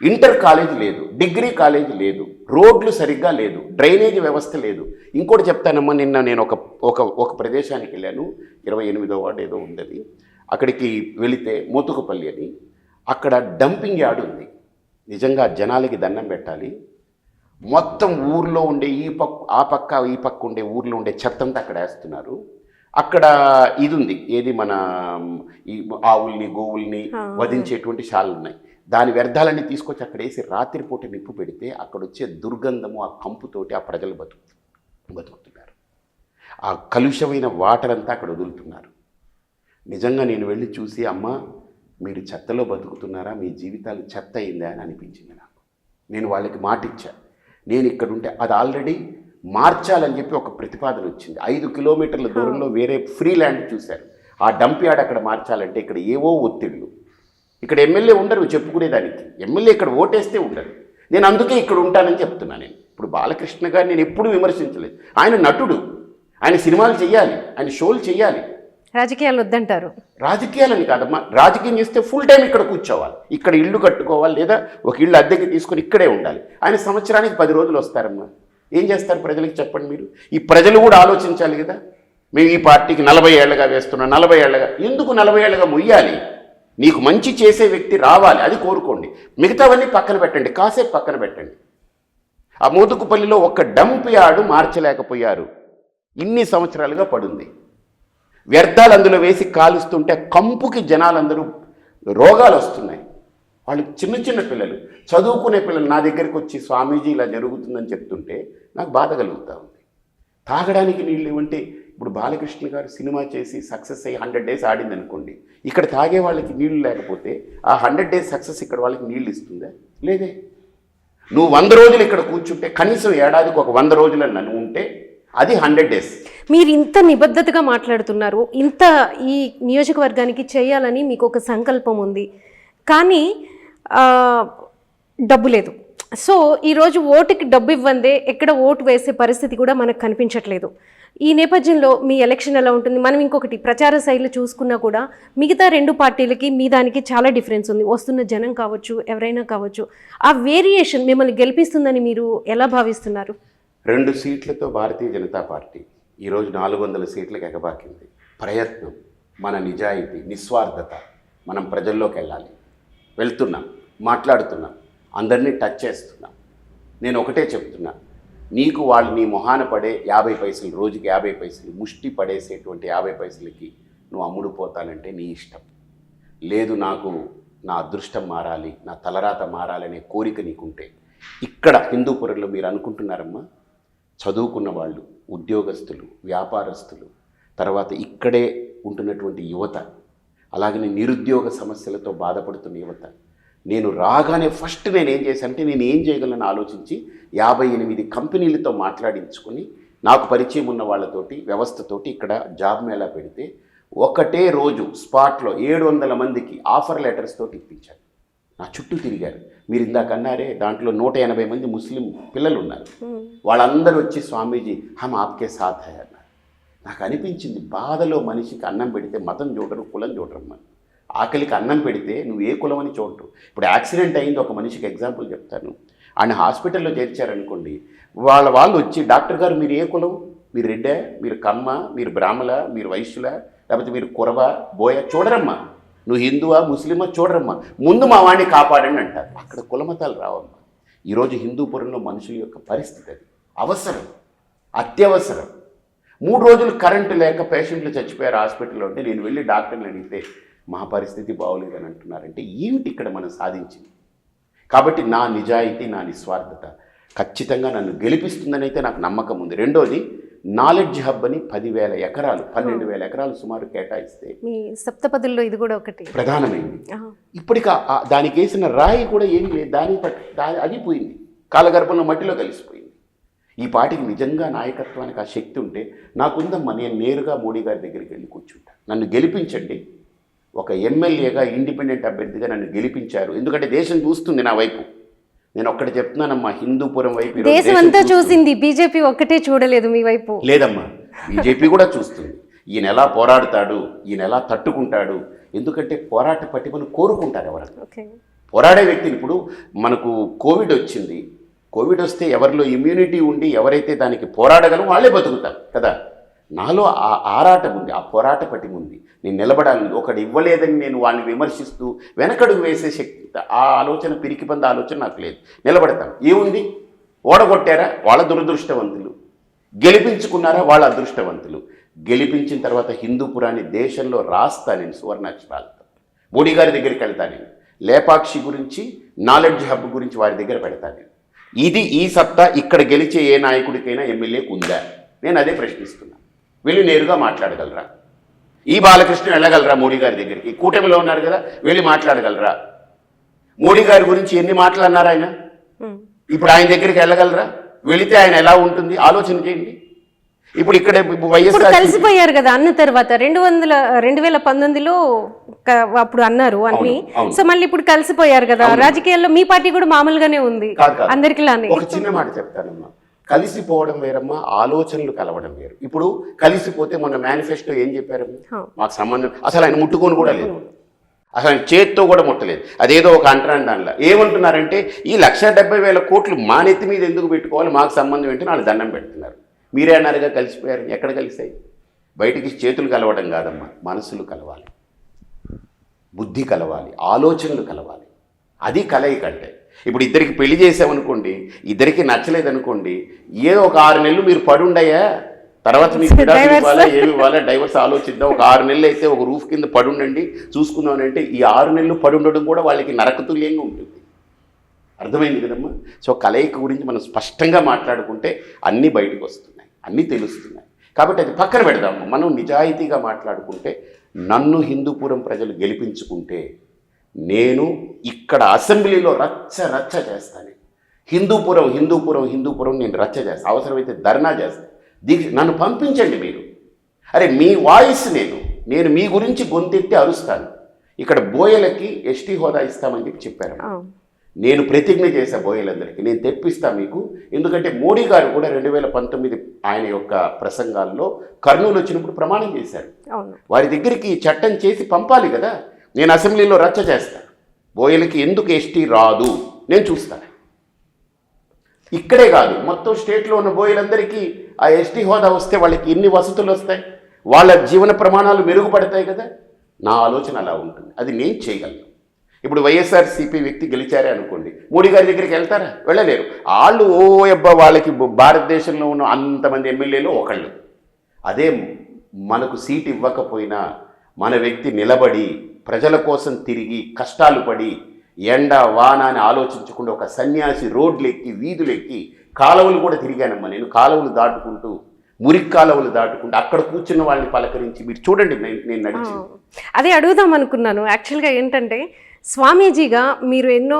ఇంటర్ కాలేజ్ లేదు, డిగ్రీ కాలేజ్ లేదు, రోడ్లు సరిగ్గా లేదు, డ్రైనేజ్ వ్యవస్థ లేదు. ఇంకోటి చెప్తానమ్మా, నిన్న నేను ఒక ప్రదేశానికి వెళ్ళాను, 28వ వార్డు ఏదో ఉంది, అక్కడికి వెళితే మోతుకుపల్లి అని, అక్కడ డంపింగ్ యార్డ్ ఉంది. నిజంగా జనాలకి దండం పెట్టాలి. మొత్తం ఊర్లో ఉండే ఆ పక్క ఈ పక్క ఉండే ఊర్లో ఉండే చెత్తంతా అక్కడ వేస్తున్నారు. అక్కడ ఇది ఉంది, ఏది మన ఈ ఆవుల్ని గోవుల్ని వధించేటువంటి శాలలు ఉన్నాయి. దాని వ్యర్థాలన్నీ తీసుకొచ్చి అక్కడ వేసి రాత్రిపూట నిప్పు పెడితే అక్కడ వచ్చే దుర్గంధము, ఆ కంపుతోటి ఆ ప్రజలు బతుకుతున్నారు. ఆ కలుషమైన వాటర్ అంతా అక్కడ వదులుతున్నారు. నిజంగా నేను వెళ్ళి చూసి, అమ్మ మీరు చెత్తలో బతుకుతున్నారా, మీ జీవితాలు చెత్త అయిందా అని అనిపించింది నాకు. నేను వాళ్ళకి మాట ఇచ్చాను, నేను ఇక్కడ ఉంటే అది ఆల్రెడీ మార్చాలని చెప్పి ఒక ప్రతిపాదన వచ్చింది. 5 కిలోమీటర్ల దూరంలో వేరే ఫ్రీ ల్యాండ్ చూశారు, ఆ డంప్ యార్డ్ అక్కడ మార్చాలంటే ఇక్కడ ఏవో ఒత్తిళ్ళు. ఇక్కడ ఎమ్మెల్యే ఉండరు చెప్పుకునేదానికి, ఎమ్మెల్యే ఇక్కడ ఓటేస్తే ఉండరు. నేను అందుకే ఇక్కడ ఉంటానని చెప్తున్నాను. నేను ఇప్పుడు బాలకృష్ణ గారిని నేను ఎప్పుడూ విమర్శించలేదు. ఆయన నటుడు, ఆయన సినిమాలు చేయాలి, ఆయన షోలు చేయాలి, రాజకీయాలు వద్దంటారు. రాజకీయాలని కాదమ్మా, రాజకీయం చేస్తే ఫుల్ టైం ఇక్కడ కూర్చోవాలి, ఇక్కడ ఇల్లు కట్టుకోవాలి, లేదా ఒక ఇల్లు అద్దెకి తీసుకొని ఇక్కడే ఉండాలి. ఆయన సంవత్సరానికి 10 రోజులు వస్తారమ్మా, ఏం చేస్తారు ప్రజలకు చెప్పండి మీరు? ఈ ప్రజలు కూడా ఆలోచించాలి కదా. మేము ఈ పార్టీకి 40 ఏళ్ళగా వేస్తున్నాం, 40 ఏళ్ళగా. ఎందుకు 40 ఏళ్ళగా మొయ్యాలి? నీకు మంచి చేసే వ్యక్తి రావాలి, అది కోరుకోండి. మిగతావన్నీ పక్కన పెట్టండి, కాసేపు పక్కన పెట్టండి. ఆ మోదుకుపల్లిలో ఒక్క డంప్ యార్డు మార్చలేకపోయారు, ఇన్ని సంవత్సరాలుగా పడుంది. వ్యర్థాలు అందులో వేసి కాలుస్తుంటే కంపుకి జనాలందరూ రోగాలు వస్తున్నాయి. వాళ్ళు చిన్న చిన్న పిల్లలు, చదువుకునే పిల్లలు నా దగ్గరికి వచ్చి స్వామీజీ ఇలా జరుగుతుందని చెప్తుంటే నాకు బాధ కలుగుతూ ఉంది. తాగడానికి నీళ్ళు ఇవ్వంటే ఇప్పుడు బాలకృష్ణ గారు సినిమా చేసి సక్సెస్ అయ్యి 100 days ఆడింది అనుకోండి, ఇక్కడ తాగే వాళ్ళకి నీళ్లు లేకపోతే ఆ 100 days సక్సెస్ ఇక్కడ వాళ్ళకి నీళ్ళు ఇస్తుందా? లేదే. నువ్వు 100 రోజులు ఇక్కడ కూర్చుంటే, కనీసం ఏడాదికి ఒక 100 రోజులు నన్ను ఉంటే అది 100 days. మీరు ఇంత నిబద్ధతగా మాట్లాడుతున్నారు, ఇంత ఈ నియోజకవర్గానికి చేయాలని మీకు ఒక సంకల్పం ఉంది, కానీ డబ్బు లేదు. సో ఈరోజు ఓటుకి డబ్బు ఇవ్వందే ఎక్కడ ఓటు వేసే పరిస్థితి కూడా మనకు కనిపించట్లేదు. ఈ నేపథ్యంలో మీ ఎలక్షన్ ఎలా ఉంటుంది? మనం ఇంకొకటి ప్రచార శైలి చూసుకున్నా కూడా మిగతా 2 పార్టీలకి మీ దానికి చాలా డిఫరెన్స్ ఉంది. వస్తున్న జనం కావచ్చు, ఎవరైనా కావచ్చు, ఆ వేరియేషన్ మిమ్మల్ని గెలిపిస్తుందని మీరు ఎలా భావిస్తున్నారు? 2 సీట్లతో భారతీయ జనతా పార్టీ ఈరోజు 400 సీట్లకు ఎగబాకింది. ప్రయత్నం, మన నిజాయితీ, నిస్వార్థత, మనం ప్రజల్లోకి వెళ్ళాలి. వెళ్తున్నాం, మాట్లాడుతున్నాం, అందరినీ టచ్ చేస్తున్నాం. నేను ఒకటే చెప్తున్నా, నీకు వాళ్ళు నీ మొహాన పడే 50 పైసలు, రోజుకి 50 పైసలు, ముష్టి పడేసేటువంటి 50 పైసలకి నువ్వు అమ్ముడుపోతానంటే నీ ఇష్టం. లేదు, నాకు నా అదృష్టం మారాలి, నా తలరాత మారాలనే కోరిక నీకుంటే, ఇక్కడ హిందూపురంలో మీరు అనుకుంటున్నారమ్మా, చదువుకున్న వాళ్ళు, ఉద్యోగస్తులు, వ్యాపారస్తులు, తర్వాత ఇక్కడే ఉంటున్నటువంటి యువత, అలాగనే నిరుద్యోగ సమస్యలతో బాధపడుతున్న యువత, నేను రాగానే ఫస్ట్ నేనేం చేశానంటే, నేను ఏం చేయగలను ఆలోచించి 58 కంపెనీలతో మాట్లాడించుకొని, నాకు పరిచయం ఉన్న వాళ్ళతోటి, వ్యవస్థతోటి ఇక్కడ జాబ్ మేళా పెడితే ఒకటే రోజు స్పాట్లో 700 మందికి ఆఫర్ లెటర్స్ తోటి ఇప్పించాను. నా చుట్టూ తిరిగారు. మీరు ఇందాక అన్నారే, దాంట్లో 180 మంది ముస్లిం పిల్లలు ఉన్నారు. వాళ్ళందరూ వచ్చి స్వామీజీ హమ్ ఆప్కే సాథ్ హై అన్నారు. నాకు అనిపించింది, బాధలో మనిషికి అన్నం పెడితే మతం చూడరు, కులం చూడరమ్మా. ఆకలికి అన్నం పెడితే నువ్వు ఏ కులం అని చూడరు. ఇప్పుడు యాక్సిడెంట్ అయింది, ఒక మనిషికి ఎగ్జాంపుల్ చెప్తాను. ఆయన హాస్పిటల్లో చేర్చారనుకోండి, వాళ్ళు వచ్చి, డాక్టర్ గారు మీరు ఏ కులం, మీరు రెడ్డా, మీరు కమ్మ, మీరు బ్రాహ్మల, మీరు వైశ్యుల, లేకపోతే మీరు కురవ, బోయ, చూడరమ్మా. నువ్వు హిందువా, ముస్లిమా చూడరమ్మా, ముందు మా వాడిని కాపాడండి అంటారు. అక్కడ కులమతాలు రావమ్మా. ఈరోజు హిందూపురంలో మనుషుల యొక్క పరిస్థితి అది అవసరం, అత్యవసరం. 3 రోజులు కరెంటు లేక పేషెంట్లు చచ్చిపోయారు హాస్పిటల్లో ఉంటే, నేను వెళ్ళి డాక్టర్ని అడిగితే మా పరిస్థితి బాగోలేదని అంటున్నారంటే ఏమిటి ఇక్కడ మనం సాధించింది? కాబట్టి నా నిజాయితీ, నా నిస్వార్థత ఖచ్చితంగా నన్ను గెలిపిస్తుందని అయితే నాకు నమ్మకం ఉంది. రెండోది, నాలెడ్జ్ హబ్ అని 10,000 ఎకరాలు, 12,000 ఎకరాలు సుమారు కేటాయిస్తే, మీ సప్తపదుల్లో ఇది కూడా ఒకటి ప్రధానమైంది. ఇప్పటికి దానికి వేసిన రాయి కూడా ఏమి లేదు, అది పోయింది, కాలగర్భంలో మట్టిలో కలిసిపోయింది. ఈ పార్టీకి నిజంగా నాయకత్వానికి ఆ శక్తి ఉంటే నాకుందమ్మా, నేను నేరుగా మోడీ గారి దగ్గరికి వెళ్ళి కూర్చుంటా. నన్ను గెలిపించండి, ఒక ఎమ్మెల్యేగా ఇండిపెండెంట్ అభ్యర్థిగా నన్ను గెలిపించారు, ఎందుకంటే దేశం చూస్తుంది నా వైపు. నేను ఒక్కటి చెప్తున్నానమ్మా, హిందూపురం వైపు దేశం అంతా చూసింది, బీజేపీ ఒక్కటే చూడలేదు మీ వైపు. లేదమ్మా, బీజేపీ కూడా చూస్తుంది. ఈయన ఎలా పోరాడతాడు, ఈయన ఎలా తట్టుకుంటాడు, ఎందుకంటే పోరాట పటిమను కోరుకుంటారు ఎవరైనా. పోరాడే వ్యక్తిని, ఇప్పుడు మనకు కోవిడ్ వచ్చింది, కోవిడ్ వస్తే ఎవరిలో ఇమ్యూనిటీ ఉండి ఎవరైతే దానికి పోరాడగలమో వాళ్ళే బతుకుతారు కదా. నాలో ఆ ఆరాటం ఉంది, ఆ పోరాట పటిమ ఉంది. నేను నిలబడాలి, ఒకటి ఇవ్వలేదని నేను వాళ్ళని విమర్శిస్తూ వెనకడుగు వేసే శక్తి, ఆ ఆలోచన, పిరికిబంద ఆలోచన నాకు లేదు. నిలబడతాను. ఏముంది, ఓడగొట్టారా వాళ్ళ దురదృష్టవంతులు, గెలిపించుకున్నారా వాళ్ళ అదృష్టవంతులు. గెలిపించిన తర్వాత హిందూపురాన్ని దేశంలో రాస్తా నేను సువర్ణాక్షరాలతో. మోడీ గారి దగ్గరికి వెళ్తాను నేను, లేపాక్షి గురించి, నాలెడ్జ్ హబ్ గురించి వారి దగ్గర పెడతాను నేను. ఈ సత్తా ఇక్కడ గెలిచే ఏ నాయకుడికైనా, ఎమ్మెల్యేకు ఉందా? నేను అదే ప్రశ్నిస్తున్నా. వెళ్ళి నేరుగా మాట్లాడగలరా? ఈ బాలకృష్ణ వెళ్ళగలరా మోడీ గారి దగ్గరికి? కూటమిలో ఉన్నారు కదా, వెళ్ళి మాట్లాడగలరా? మోడీ గారి గురించి ఎన్ని మాటలు అన్నారు ఆయన, ఇప్పుడు ఆయన దగ్గరికి వెళ్ళగలరా? వెళితే ఆయన ఎలా ఉంటుంది ఆలోచన చేయండి. ఇప్పుడు ఇక్కడ వైఎస్ఆర్ కలిసిపోయారు కదా అన్న తర్వాత 2019లో అప్పుడు అన్నారు అన్ని. సో మళ్ళీ ఇప్పుడు కలిసిపోయారు కదా, రాజకీయాల్లో మీ పార్టీ కూడా మామూలుగానే ఉంది అందరికిలానే. ఒక చిన్న మాట చెప్తానమ్మా, కలిసిపోవడం వేరమ్మా, ఆలోచనలు కలవడం వేరు. ఇప్పుడు కలిసిపోతే మొన్న మేనిఫెస్టో ఏం చెప్పారమ్మా, మాకు సంబంధం, అసలు ఆయన ముట్టుకొని కూడా లేదు, అసలు ఆయన చేతితో కూడా ముట్టలేదు. అదేదో ఒక అంటరాని దానిలో ఏమంటున్నారంటే, ఈ 1,70,000 కోట్లు మా నెత్తి మీద ఎందుకు పెట్టుకోవాలి, మాకు సంబంధం ఏంటి, వాళ్ళు దండం పెడుతున్నారు. మీరే అన్నారుగా కలిసిపోయారు, ఎక్కడ కలిసాయి? బయటికి చేతులు కలవడం కాదమ్మా, మనసులు కలవాలి, బుద్ధి కలవాలి, ఆలోచనలు కలవాలి. అది కలయిక అంటే. ఇప్పుడు ఇద్దరికి పెళ్లి చేసామనుకోండి, ఇద్దరికి నచ్చలేదనుకోండి, ఏదో ఒక 6 నెలలు మీరు పడుండయా, తర్వాత మీకు విడాకులు ఇవ్వాలా ఏమి ఇవ్వాలా డైవర్స్ ఆలోచిద్దాం. ఒక 6 నెలలు అయితే ఒక రూఫ్ కింద పడుండండి చూసుకుందాం అంటే, ఈ 6 నెలలు పడుండడం కూడా వాళ్ళకి నరకతుల్యంగా ఉంటుంది. అర్థమైంది కదమ్మా. సో కలయిక గురించి మనం స్పష్టంగా మాట్లాడుకుంటే అన్నీ బయటకు వస్తున్నాయి, అన్నీ తెలుస్తున్నాయి. కాబట్టి అది పక్కన పెడదాము. మనం నిజాయితీగా మాట్లాడుకుంటే, నన్ను హిందూపురం ప్రజలు గెలిపించుకుంటే నేను ఇక్కడ అసెంబ్లీలో రచ్చ చేస్తాను. హిందూపురం నేను రచ్చ చేస్తాను. అవసరమైతే ధర్నా చేస్తాను. నన్ను పంపించండి మీరు. అరే మీ వాయిస్ నేను మీ గురించి గొంతెత్తి అరుస్తాను. ఇక్కడ బోయలకి ఎస్టీ హోదా ఇస్తామని చెప్పారు. నేను ప్రతిజ్ఞ చేశా బోయలందరికీ, నేను తెప్పిస్తా మీకు. ఎందుకంటే మోడీ గారు కూడా 2019 ఆయన యొక్క ప్రసంగాల్లో కర్నూలు వచ్చినప్పుడు ప్రమాణం చేశారు. వారి దగ్గరికి చట్టం చేసి పంపాలి కదా. నేను అసెంబ్లీలో రచ్చ చేస్తాను. బోయలకి ఎందుకు ఎస్టీ రాదు నేను చూస్తాను. ఇక్కడే కాదు, మొత్తం స్టేట్లో ఉన్న బోయలందరికీ ఆ ఎస్టీ హోదా వస్తే వాళ్ళకి ఎన్ని వసతులు వస్తాయి, వాళ్ళ జీవన ప్రమాణాలు మెరుగుపడతాయి కదా. నా ఆలోచన అలా ఉంటుంది. అది నేను చేయగలను. ఇప్పుడు వైఎస్ఆర్సీపీ వ్యక్తి గెలిచారే అనుకోండి, మోడీ గారి దగ్గరికి వెళ్తారా? వెళ్ళలేరు. వాళ్ళు వాళ్ళకి భారతదేశంలో ఉన్న అంతమంది ఎమ్మెల్యేలు ఒకళ్ళు. అదే మనకు సీట్ ఇవ్వకపోయినా మన వ్యక్తి నిలబడి ప్రజల కోసం తిరిగి కష్టాలు పడి ఎండ వాన అని ఆలోచించకుండా ఒక సన్యాసి రోడ్లెక్కి వీధులెక్కి కాలువలు కూడా తిరిగానమ్మా నేను. కాలువలు దాటుకుంటూ, మురికి కాలువలు దాటుకుంటూ అక్కడ కూర్చున్న వాళ్ళని పలకరించి మీరు చూడండి నేను నడిచి. అదే అడుగుదాం అనుకున్నాను. యాక్చువల్గా ఏంటంటే, స్వామీజీగా మీరు ఎన్నో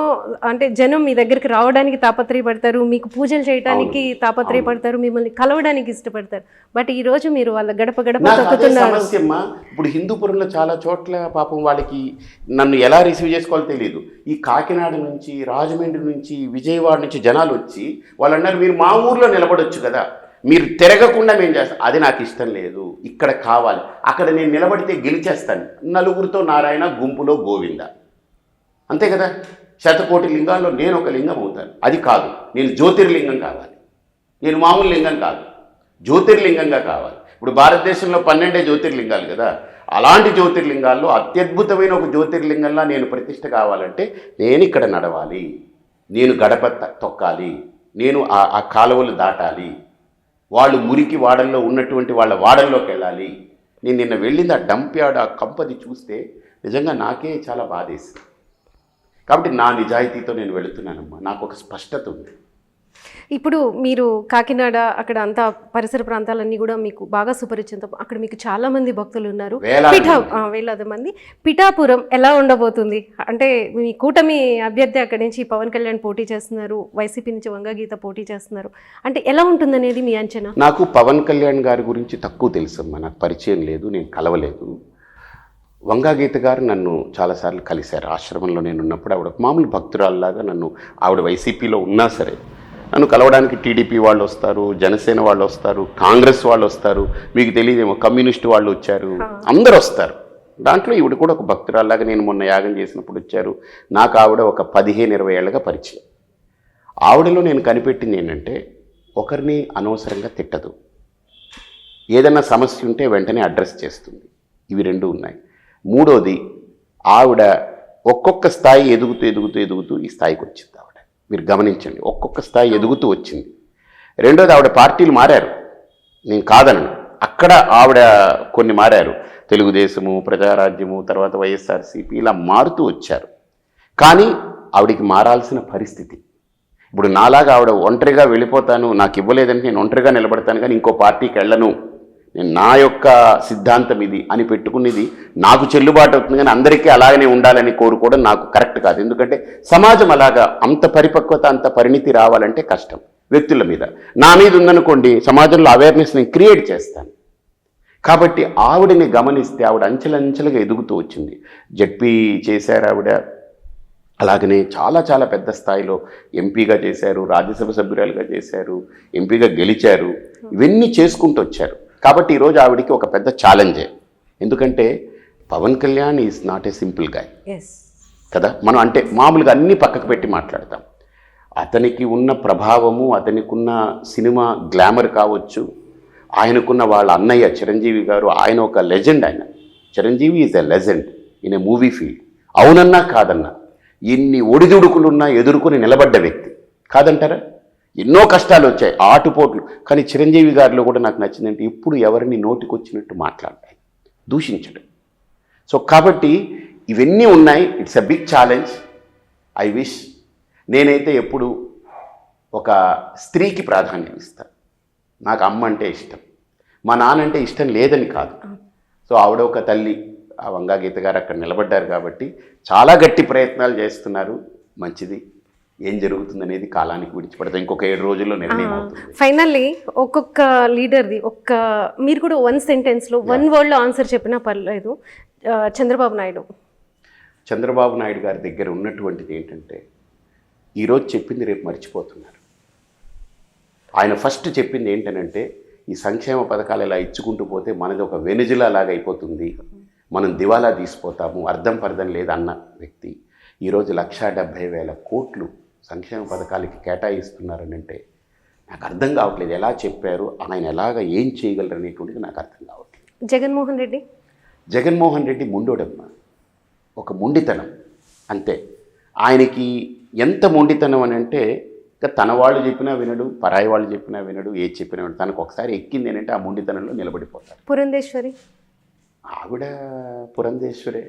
అంటే జనం మీ దగ్గరికి రావడానికి తాపత్రయపడతారు, మీకు పూజలు చేయడానికి తాపత్రయపడతారు, మిమ్మల్ని కలవడానికి ఇష్టపడతారు. బట్ ఈ రోజు మీరు వాళ్ళ గడప తొక్కుతున్నారు. సమస్యమ్మా. ఇప్పుడు హిందూపురంలో చాలా చోట్ల పాపం వాళ్ళకి నన్ను ఎలా రిసీవ్ చేసుకోవాలో తెలియదు. ఈ కాకినాడ నుంచి, రాజమండ్రి నుంచి, విజయవాడ నుంచి జనాలు వచ్చి వాళ్ళు అన్నారు, మీరు మా ఊర్లో నిలబడొచ్చు కదా, మీరు తిరగకుండా మేము చేస్తాం. అది నాకు ఇష్టం లేదు, ఇక్కడ కావాలి. అక్కడ నేను నిలబడితే గెలిచేస్తాను. నలుగురితో నారాయణ, గుంపులో గోవింద, అంతే కదా. 100,000,000 లింగాల్లో నేను ఒక లింగం అవుతాను. అది కాదు, నేను జ్యోతిర్లింగం కావాలి. నేను మామూలు లింగం కాదు, జ్యోతిర్లింగంగా కావాలి. ఇప్పుడు భారతదేశంలో 12 జ్యోతిర్లింగాలు కదా. అలాంటి జ్యోతిర్లింగాల్లో అత్యద్భుతమైన ఒక జ్యోతిర్లింగంలా నేను ప్రతిష్ఠ కావాలంటే నేను ఇక్కడ నడవాలి, నేను గడప తొక్కాలి, నేను ఆ కాలువలు దాటాలి, వాళ్ళు మురికి వాడల్లో ఉన్నటువంటి వాళ్ళ వాడల్లోకి వెళ్ళాలి. నేను నిన్న వెళ్ళింది ఆ డంప్ యార్డ్, ఆ కంపది చూస్తే నిజంగా నాకే చాలా బాధేసింది. కాబట్టి నా నిజాయితీతో నేను వెళుతున్నానమ్మా. నాకు ఒక స్పష్టత ఉంది. ఇప్పుడు మీరు కాకినాడ అక్కడ అంతా పరిసర ప్రాంతాలన్నీ కూడా మీకు బాగా సుపరిచితం. అక్కడ మీకు చాలా మంది భక్తులు ఉన్నారు, వేలాది మంది. పిఠాపురం ఎలా ఉండబోతుంది? అంటే మీ కూటమి అభ్యర్థి అక్కడి నుంచి పవన్ కళ్యాణ్ పోటీ చేస్తున్నారు, వైసీపీ నుంచి వంగగీత పోటీ చేస్తున్నారు. అంటే ఎలా ఉంటుందనేది మీ అంచనా? నాకు పవన్ కళ్యాణ్ గారి గురించి తక్కువ తెలుసమ్మా, నాకు పరిచయం లేదు, నేను కలవలేదు. వంగగీత గారు నన్ను చాలాసార్లు కలిశారు. ఆశ్రమంలో నేను ఉన్నప్పుడు ఆవిడ మామూలు భక్తురాల్లాగా నన్ను, ఆవిడ వైసీపీలో ఉన్నా సరే నన్ను కలవడానికి టీడీపీ వాళ్ళు వస్తారు, జనసేన వాళ్ళు వస్తారు, కాంగ్రెస్ వాళ్ళు వస్తారు, మీకు తెలియదేమో కమ్యూనిస్టు వాళ్ళు వచ్చారు, అందరు వస్తారు. దాంట్లో ఈవిడ కూడా ఒక భక్తురాల్లాగా నేను మొన్న యాగం చేసినప్పుడు వచ్చారు. నాకు ఆవిడ ఒక 15-20 ఏళ్ళగా పరిచయం. ఆవిడలో నేను కనిపెట్టింది ఏంటంటే, ఒకరిని అనవసరంగా తిట్టదు, ఏదైనా సమస్య ఉంటే వెంటనే అడ్రస్ చేస్తుంది. ఇవి 2 ఉన్నాయి. మూడోది, ఆవిడ ఒక్కొక్క స్థాయి ఎదుగుతూ ఈ స్థాయికి వచ్చింది. ఆవిడ మీరు గమనించండి, ఒక్కొక్క స్థాయి ఎదుగుతూ వచ్చింది. రెండోది, ఆవిడ పార్టీలు మారారు, నేను కాదనను. అక్కడ ఆవిడ కొన్ని మారారు, తెలుగుదేశము, ప్రజారాజ్యము, తర్వాత వైఎస్ఆర్సీపీ, ఇలా మారుతూ వచ్చారు. కానీ ఆవిడికి మారాల్సిన పరిస్థితి. ఇప్పుడు నాలాగా ఆవిడ ఒంటరిగా వెళ్ళిపోతాను, నాకు ఇవ్వలేదంటే నేను ఒంటరిగా నిలబడతాను కానీ ఇంకో పార్టీకి వెళ్ళను, నేను నా యొక్క సిద్ధాంతం ఇది అని పెట్టుకునేది నాకు చెల్లుబాటు అవుతుంది. కానీ అందరికీ అలాగనే ఉండాలని కోరుకోవడం నాకు కరెక్ట్ కాదు. ఎందుకంటే సమాజం అలాగా అంత పరిపక్వత, అంత పరిణితి రావాలంటే కష్టం. వ్యక్తుల మీద, నా మీద ఉందనుకోండి, సమాజంలో అవేర్నెస్ నేను క్రియేట్ చేస్తాను. కాబట్టి ఆవిడని గమనిస్తే ఆవిడ అంచెలంచెలుగా ఎదుగుతూ వచ్చింది. జడ్పీ చేశారు ఆవిడ, అలాగనే చాలా చాలా పెద్ద స్థాయిలో ఎంపీగా చేశారు, రాజ్యసభ సభ్యురాలుగా చేశారు, ఎంపీగా గెలిచారు, ఇవన్నీ చేసుకుంటూ వచ్చారు. కాబట్టి ఈరోజు ఆవిడికి ఒక పెద్ద ఛాలెంజే. ఎందుకంటే Pawan Kalyan is not a simple guy కదా. మనం అంటే మామూలుగా అన్నీ పక్కకు పెట్టి మాట్లాడతాం. అతనికి ఉన్న ప్రభావము, అతనికి ఉన్న సినిమా గ్లామర్ కావచ్చు, ఆయనకున్న వాళ్ళ అన్నయ్య చిరంజీవి గారు, ఆయన ఒక లెజెండ్. ఆయన Chiranjeevi is a legend in a movie field. అవునన్నా కాదన్నా ఎన్ని ఒడిదుడుకులున్నా ఎదుర్కొని నిలబడ్డ వ్యక్తి. కాదంటారా? ఎన్నో కష్టాలు వచ్చాయి, ఆటుపోట్లు. కానీ చిరంజీవి గారిలో కూడా నాకు నచ్చిందంటే ఇప్పుడు ఎవరిని నోటికొచ్చినట్టు మాట్లాడతాయి, దూషించడం. సో కాబట్టి ఇవన్నీ ఉన్నాయి. It's a big challenge. I wish నేనైతే ఎప్పుడు ఒక స్త్రీకి ప్రాధాన్యం ఇస్తాను. నాకు అమ్మ అంటే ఇష్టం, మా నాన్న అంటే ఇష్టం లేదని కాదు. సో ఆవిడ ఒక తల్లి, ఆ వంగా గీత గారు అక్కడ నిలబడ్డారు కాబట్టి చాలా గట్టి ప్రయత్నాలు చేస్తున్నారు. మంచిది. ఏం జరుగుతుందనేది కాలానికి విడిచిపడతాం. ఇంకొక 7 రోజుల్లో నిర్ణయం అవుతుంది. ఫైనల్లీ ఒక్కొక్క లీడర్ది మీరు కూడా 1 సెంటెన్స్లో 1 వర్డ్లో ఆన్సర్ చెప్పినా పర్లేదు. చంద్రబాబు నాయుడు గారి దగ్గర ఉన్నటువంటిది ఏంటంటే ఈరోజు చెప్పింది రేపు మర్చిపోతున్నారు. ఆయన ఫస్ట్ చెప్పింది ఏంటనంటే ఈ సంక్షేమ పథకాలు ఇలా ఇచ్చుకుంటూ పోతే మనది ఒక వెనుజులా లాగా అయిపోతుంది, మనం దివాలా తీసిపోతాము, అర్థం పర్థం లేదన్న వ్యక్తి ఈరోజు 1,70,000 కోట్లు సంక్షేమ పథకాలకి కేటాయిస్తున్నారనంటే నాకు అర్థం కావట్లేదు. ఎలా చెప్పారు, ఆయన ఎలాగ ఏం చేయగలరు అనేటువంటిది నాకు అర్థం కావట్లేదు. జగన్మోహన్ రెడ్డి ముండోడమ్మ, ఒక మొండితనం అంతే. ఆయనకి ఎంత మొండితనం అని అంటే తన వాళ్ళు చెప్పినా వినడు, పరాయి వాళ్ళు చెప్పినా వినడు, ఏది చెప్పినా వినడు. తనకు ఒకసారి ఎక్కింది ఏంటంటే ఆ మొండితనంలో నిలబడిపోతారు. పురంధేశ్వరి ఆవిడ పురంధేశ్వరే.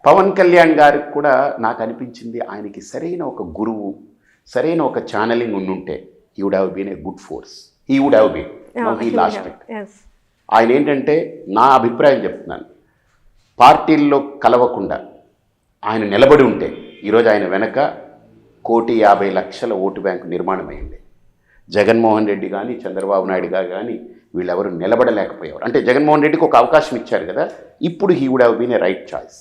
పవన్ కళ్యాణ్ గారికి కూడా నాకు అనిపించింది ఆయనకి సరైన ఒక గురువు, సరైన ఒక ఛానలింగ్ ఉండుంటే he would have been a good force. He would have been. He lost it. ఆయన ఏంటంటే నా అభిప్రాయం చెప్తున్నాను, పార్టీల్లో కలవకుండా ఆయన నిలబడి ఉంటే ఈరోజు ఆయన వెనక 1,50,00,000 ఓటు బ్యాంకు నిర్మాణం అయింది. జగన్మోహన్ రెడ్డి కానీ చంద్రబాబు నాయుడు గారు కానీ వీళ్ళెవరు నిలబడలేకపోయేవారు. అంటే జగన్మోహన్ రెడ్డికి ఒక అవకాశం ఇచ్చారు కదా, ఇప్పుడు he would have been a right choice.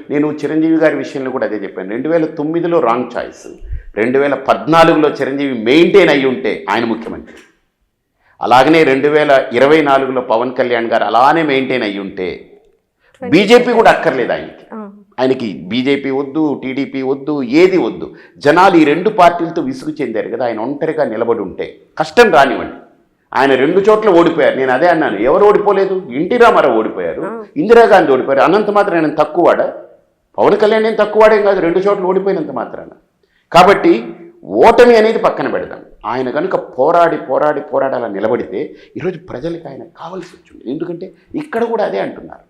నేను చిరంజీవి గారి విషయంలో కూడా అదే చెప్పాను. 2009లో రాంగ్ చాయిస్, 2014లో చిరంజీవి మెయింటైన్ అయ్యి ఉంటే ఆయన ముఖ్యమంత్రి. అలాగనే 2024లో పవన్ కళ్యాణ్ గారు అలానే మెయింటైన్ అయ్యి ఉంటే బీజేపీ కూడా అక్కర్లేదు ఆయనకి బీజేపీ వద్దు, టీడీపీ వద్దు, ఏది వద్దు. జనాలు ఈ 2 పార్టీలతో విసుగు చెందారు కదా, ఆయన ఒంటరిగా నిలబడి ఉంటే కష్టం రానివ్వండి. ఆయన 2 చోట్ల ఓడిపోయారు. నేను అదే అన్నాను, ఎవరు ఓడిపోలేదు? ఎన్టీ రామారావు ఓడిపోయారు, ఇందిరాగాంధీ ఓడిపోయారు. అన్నంత మాత్రం ఆయన తక్కువవాడా? పవన్ కళ్యాణ్ నేను తక్కువవాడేం కాదు, 2 చోట్ల ఓడిపోయినంత మాత్రాన. కాబట్టి ఓటమి అనేది పక్కన పెడదాం. ఆయన కనుక పోరాడి అలా నిలబడితే ఈరోజు ప్రజలకి ఆయన కావాల్సి వచ్చింది. ఎందుకంటే ఇక్కడ కూడా అదే అంటున్నారు.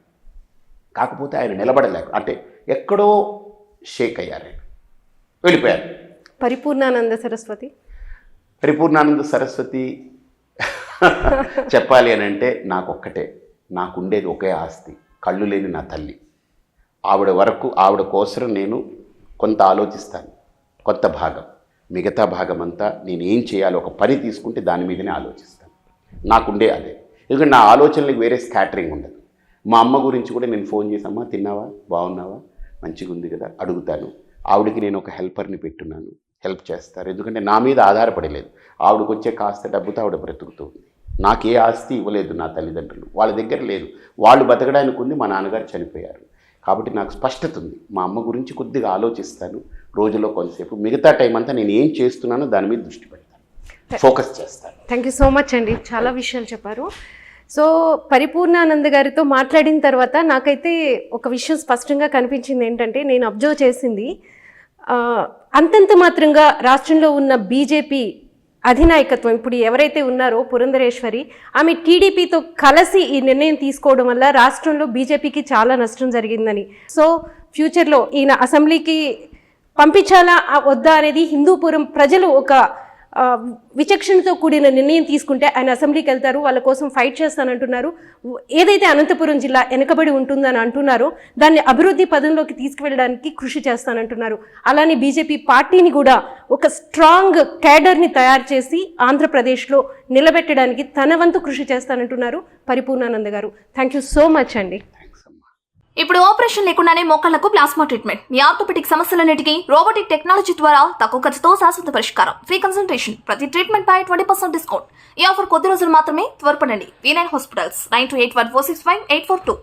కాకపోతే ఆయన నిలబడలేక అంటే ఎక్కడో షేక్ అయ్యారు, వెళ్ళిపోయారు. పరిపూర్ణానంద సరస్వతి చెప్పాలి అని అంటే నాకుండేది ఒకే ఆస్తి, కళ్ళు లేని నా తల్లి. ఆవిడ కోసం నేను కొంత ఆలోచిస్తాను, కొంత భాగం. మిగతా భాగం అంతా నేను ఏం చేయాలో ఒక పని తీసుకుంటే దాని మీదనే ఆలోచిస్తాను. నాకుండే అదే. ఎందుకంటే నా ఆలోచనలకు వేరే స్కాటరింగ్ ఉండదు. మా అమ్మ గురించి కూడా నేను ఫోన్ చేసి, అమ్మ తిన్నావా, బాగున్నావా, మంచిగా ఉంది కదా అడుగుతాను. ఆవిడకి నేను ఒక హెల్పర్ని పెట్టున్నాను, హెల్ప్ చేస్తారు. ఎందుకంటే నా మీద ఆధారపడలేదు. ఆవిడకి వచ్చే కాస్త డబ్బుతో ఆవిడ బ్రతుకుతూ ఉంది. నాకే ఆస్తి ఇవ్వలేదు నా తల్లిదండ్రులు, వాళ్ళ దగ్గర లేదు. వాళ్ళు బతకడానికి ఉంది, మా నాన్నగారు చనిపోయారు. కాబట్టి నాకు స్పష్టత ఉంది. మా అమ్మ గురించి కొద్దిగా ఆలోచిస్తాను రోజులో కొంతసేపు. మిగతా టైం అంతా నేను ఏం చేస్తున్నానో దాని మీద దృష్టి పెడతాను, ఫోకస్ చేస్తాను. థ్యాంక్ యూ సో మచ్ అండి, చాలా విషయాలు చెప్పారు. సో పరిపూర్ణానంద గారితో మాట్లాడిన తర్వాత నాకైతే ఒక విషయం స్పష్టంగా కనిపించింది. ఏంటంటే నేను అబ్జర్వ్ చేసింది, అంతంత మాత్రంగా రాష్ట్రంలో ఉన్న బీజేపీ అధినాయకత్వం ఇప్పుడు ఎవరైతే ఉన్నారో పురంధరేశ్వరి, ఆమె టీడీపీతో కలిసి ఈ నిర్ణయం తీసుకోవడం వల్ల రాష్ట్రంలో బీజేపీకి చాలా నష్టం జరిగిందని. సో ఫ్యూచర్లో ఈయన అసెంబ్లీకి పంపించాలా వద్దా అనేది హిందూపురం ప్రజలు ఒక విచక్షణతో కూడిన నిర్ణయం తీసుకుంటే ఆయన అసెంబ్లీకి వెళ్తారు, వాళ్ళ కోసం ఫైట్ చేస్తానంటున్నారు. ఏదైతే అనంతపురం జిల్లా వెనుకబడి ఉంటుందని అంటున్నారో దాన్ని అభివృద్ధి పదంలోకి తీసుకువెళ్ళడానికి కృషి చేస్తానంటున్నారు. అలానే బీజేపీ పార్టీని కూడా ఒక స్ట్రాంగ్ క్యాడర్ని తయారు చేసి ఆంధ్రప్రదేశ్లో నిలబెట్టడానికి తన వంతు కృషి చేస్తానంటున్నారు పరిపూర్ణానంద గారు. థ్యాంక్ యూ సో మచ్ అండి. ఇప్పుడు ఆపరేషన్ లేకుండానే మోకాళ్లకు ప్లాస్మా ట్రీట్మెంట్, మీ ఆర్థోపెటిక్ సమస్యలన్నిటికీ రోబోటిక్ టెక్నాలజీ ద్వారా తక్కువ ఖర్చుతో శాశ్వత పరిష్కారం, ఫ్రీ కన్సల్టేషన్, ప్రతి ట్రీట్మెంట్ పై 20% డిస్కౌంట్. ఈ ఆఫర్ కొద్ది రోజులు మాత్రమే, త్వరపడండి. V9 hospitals 9281465842.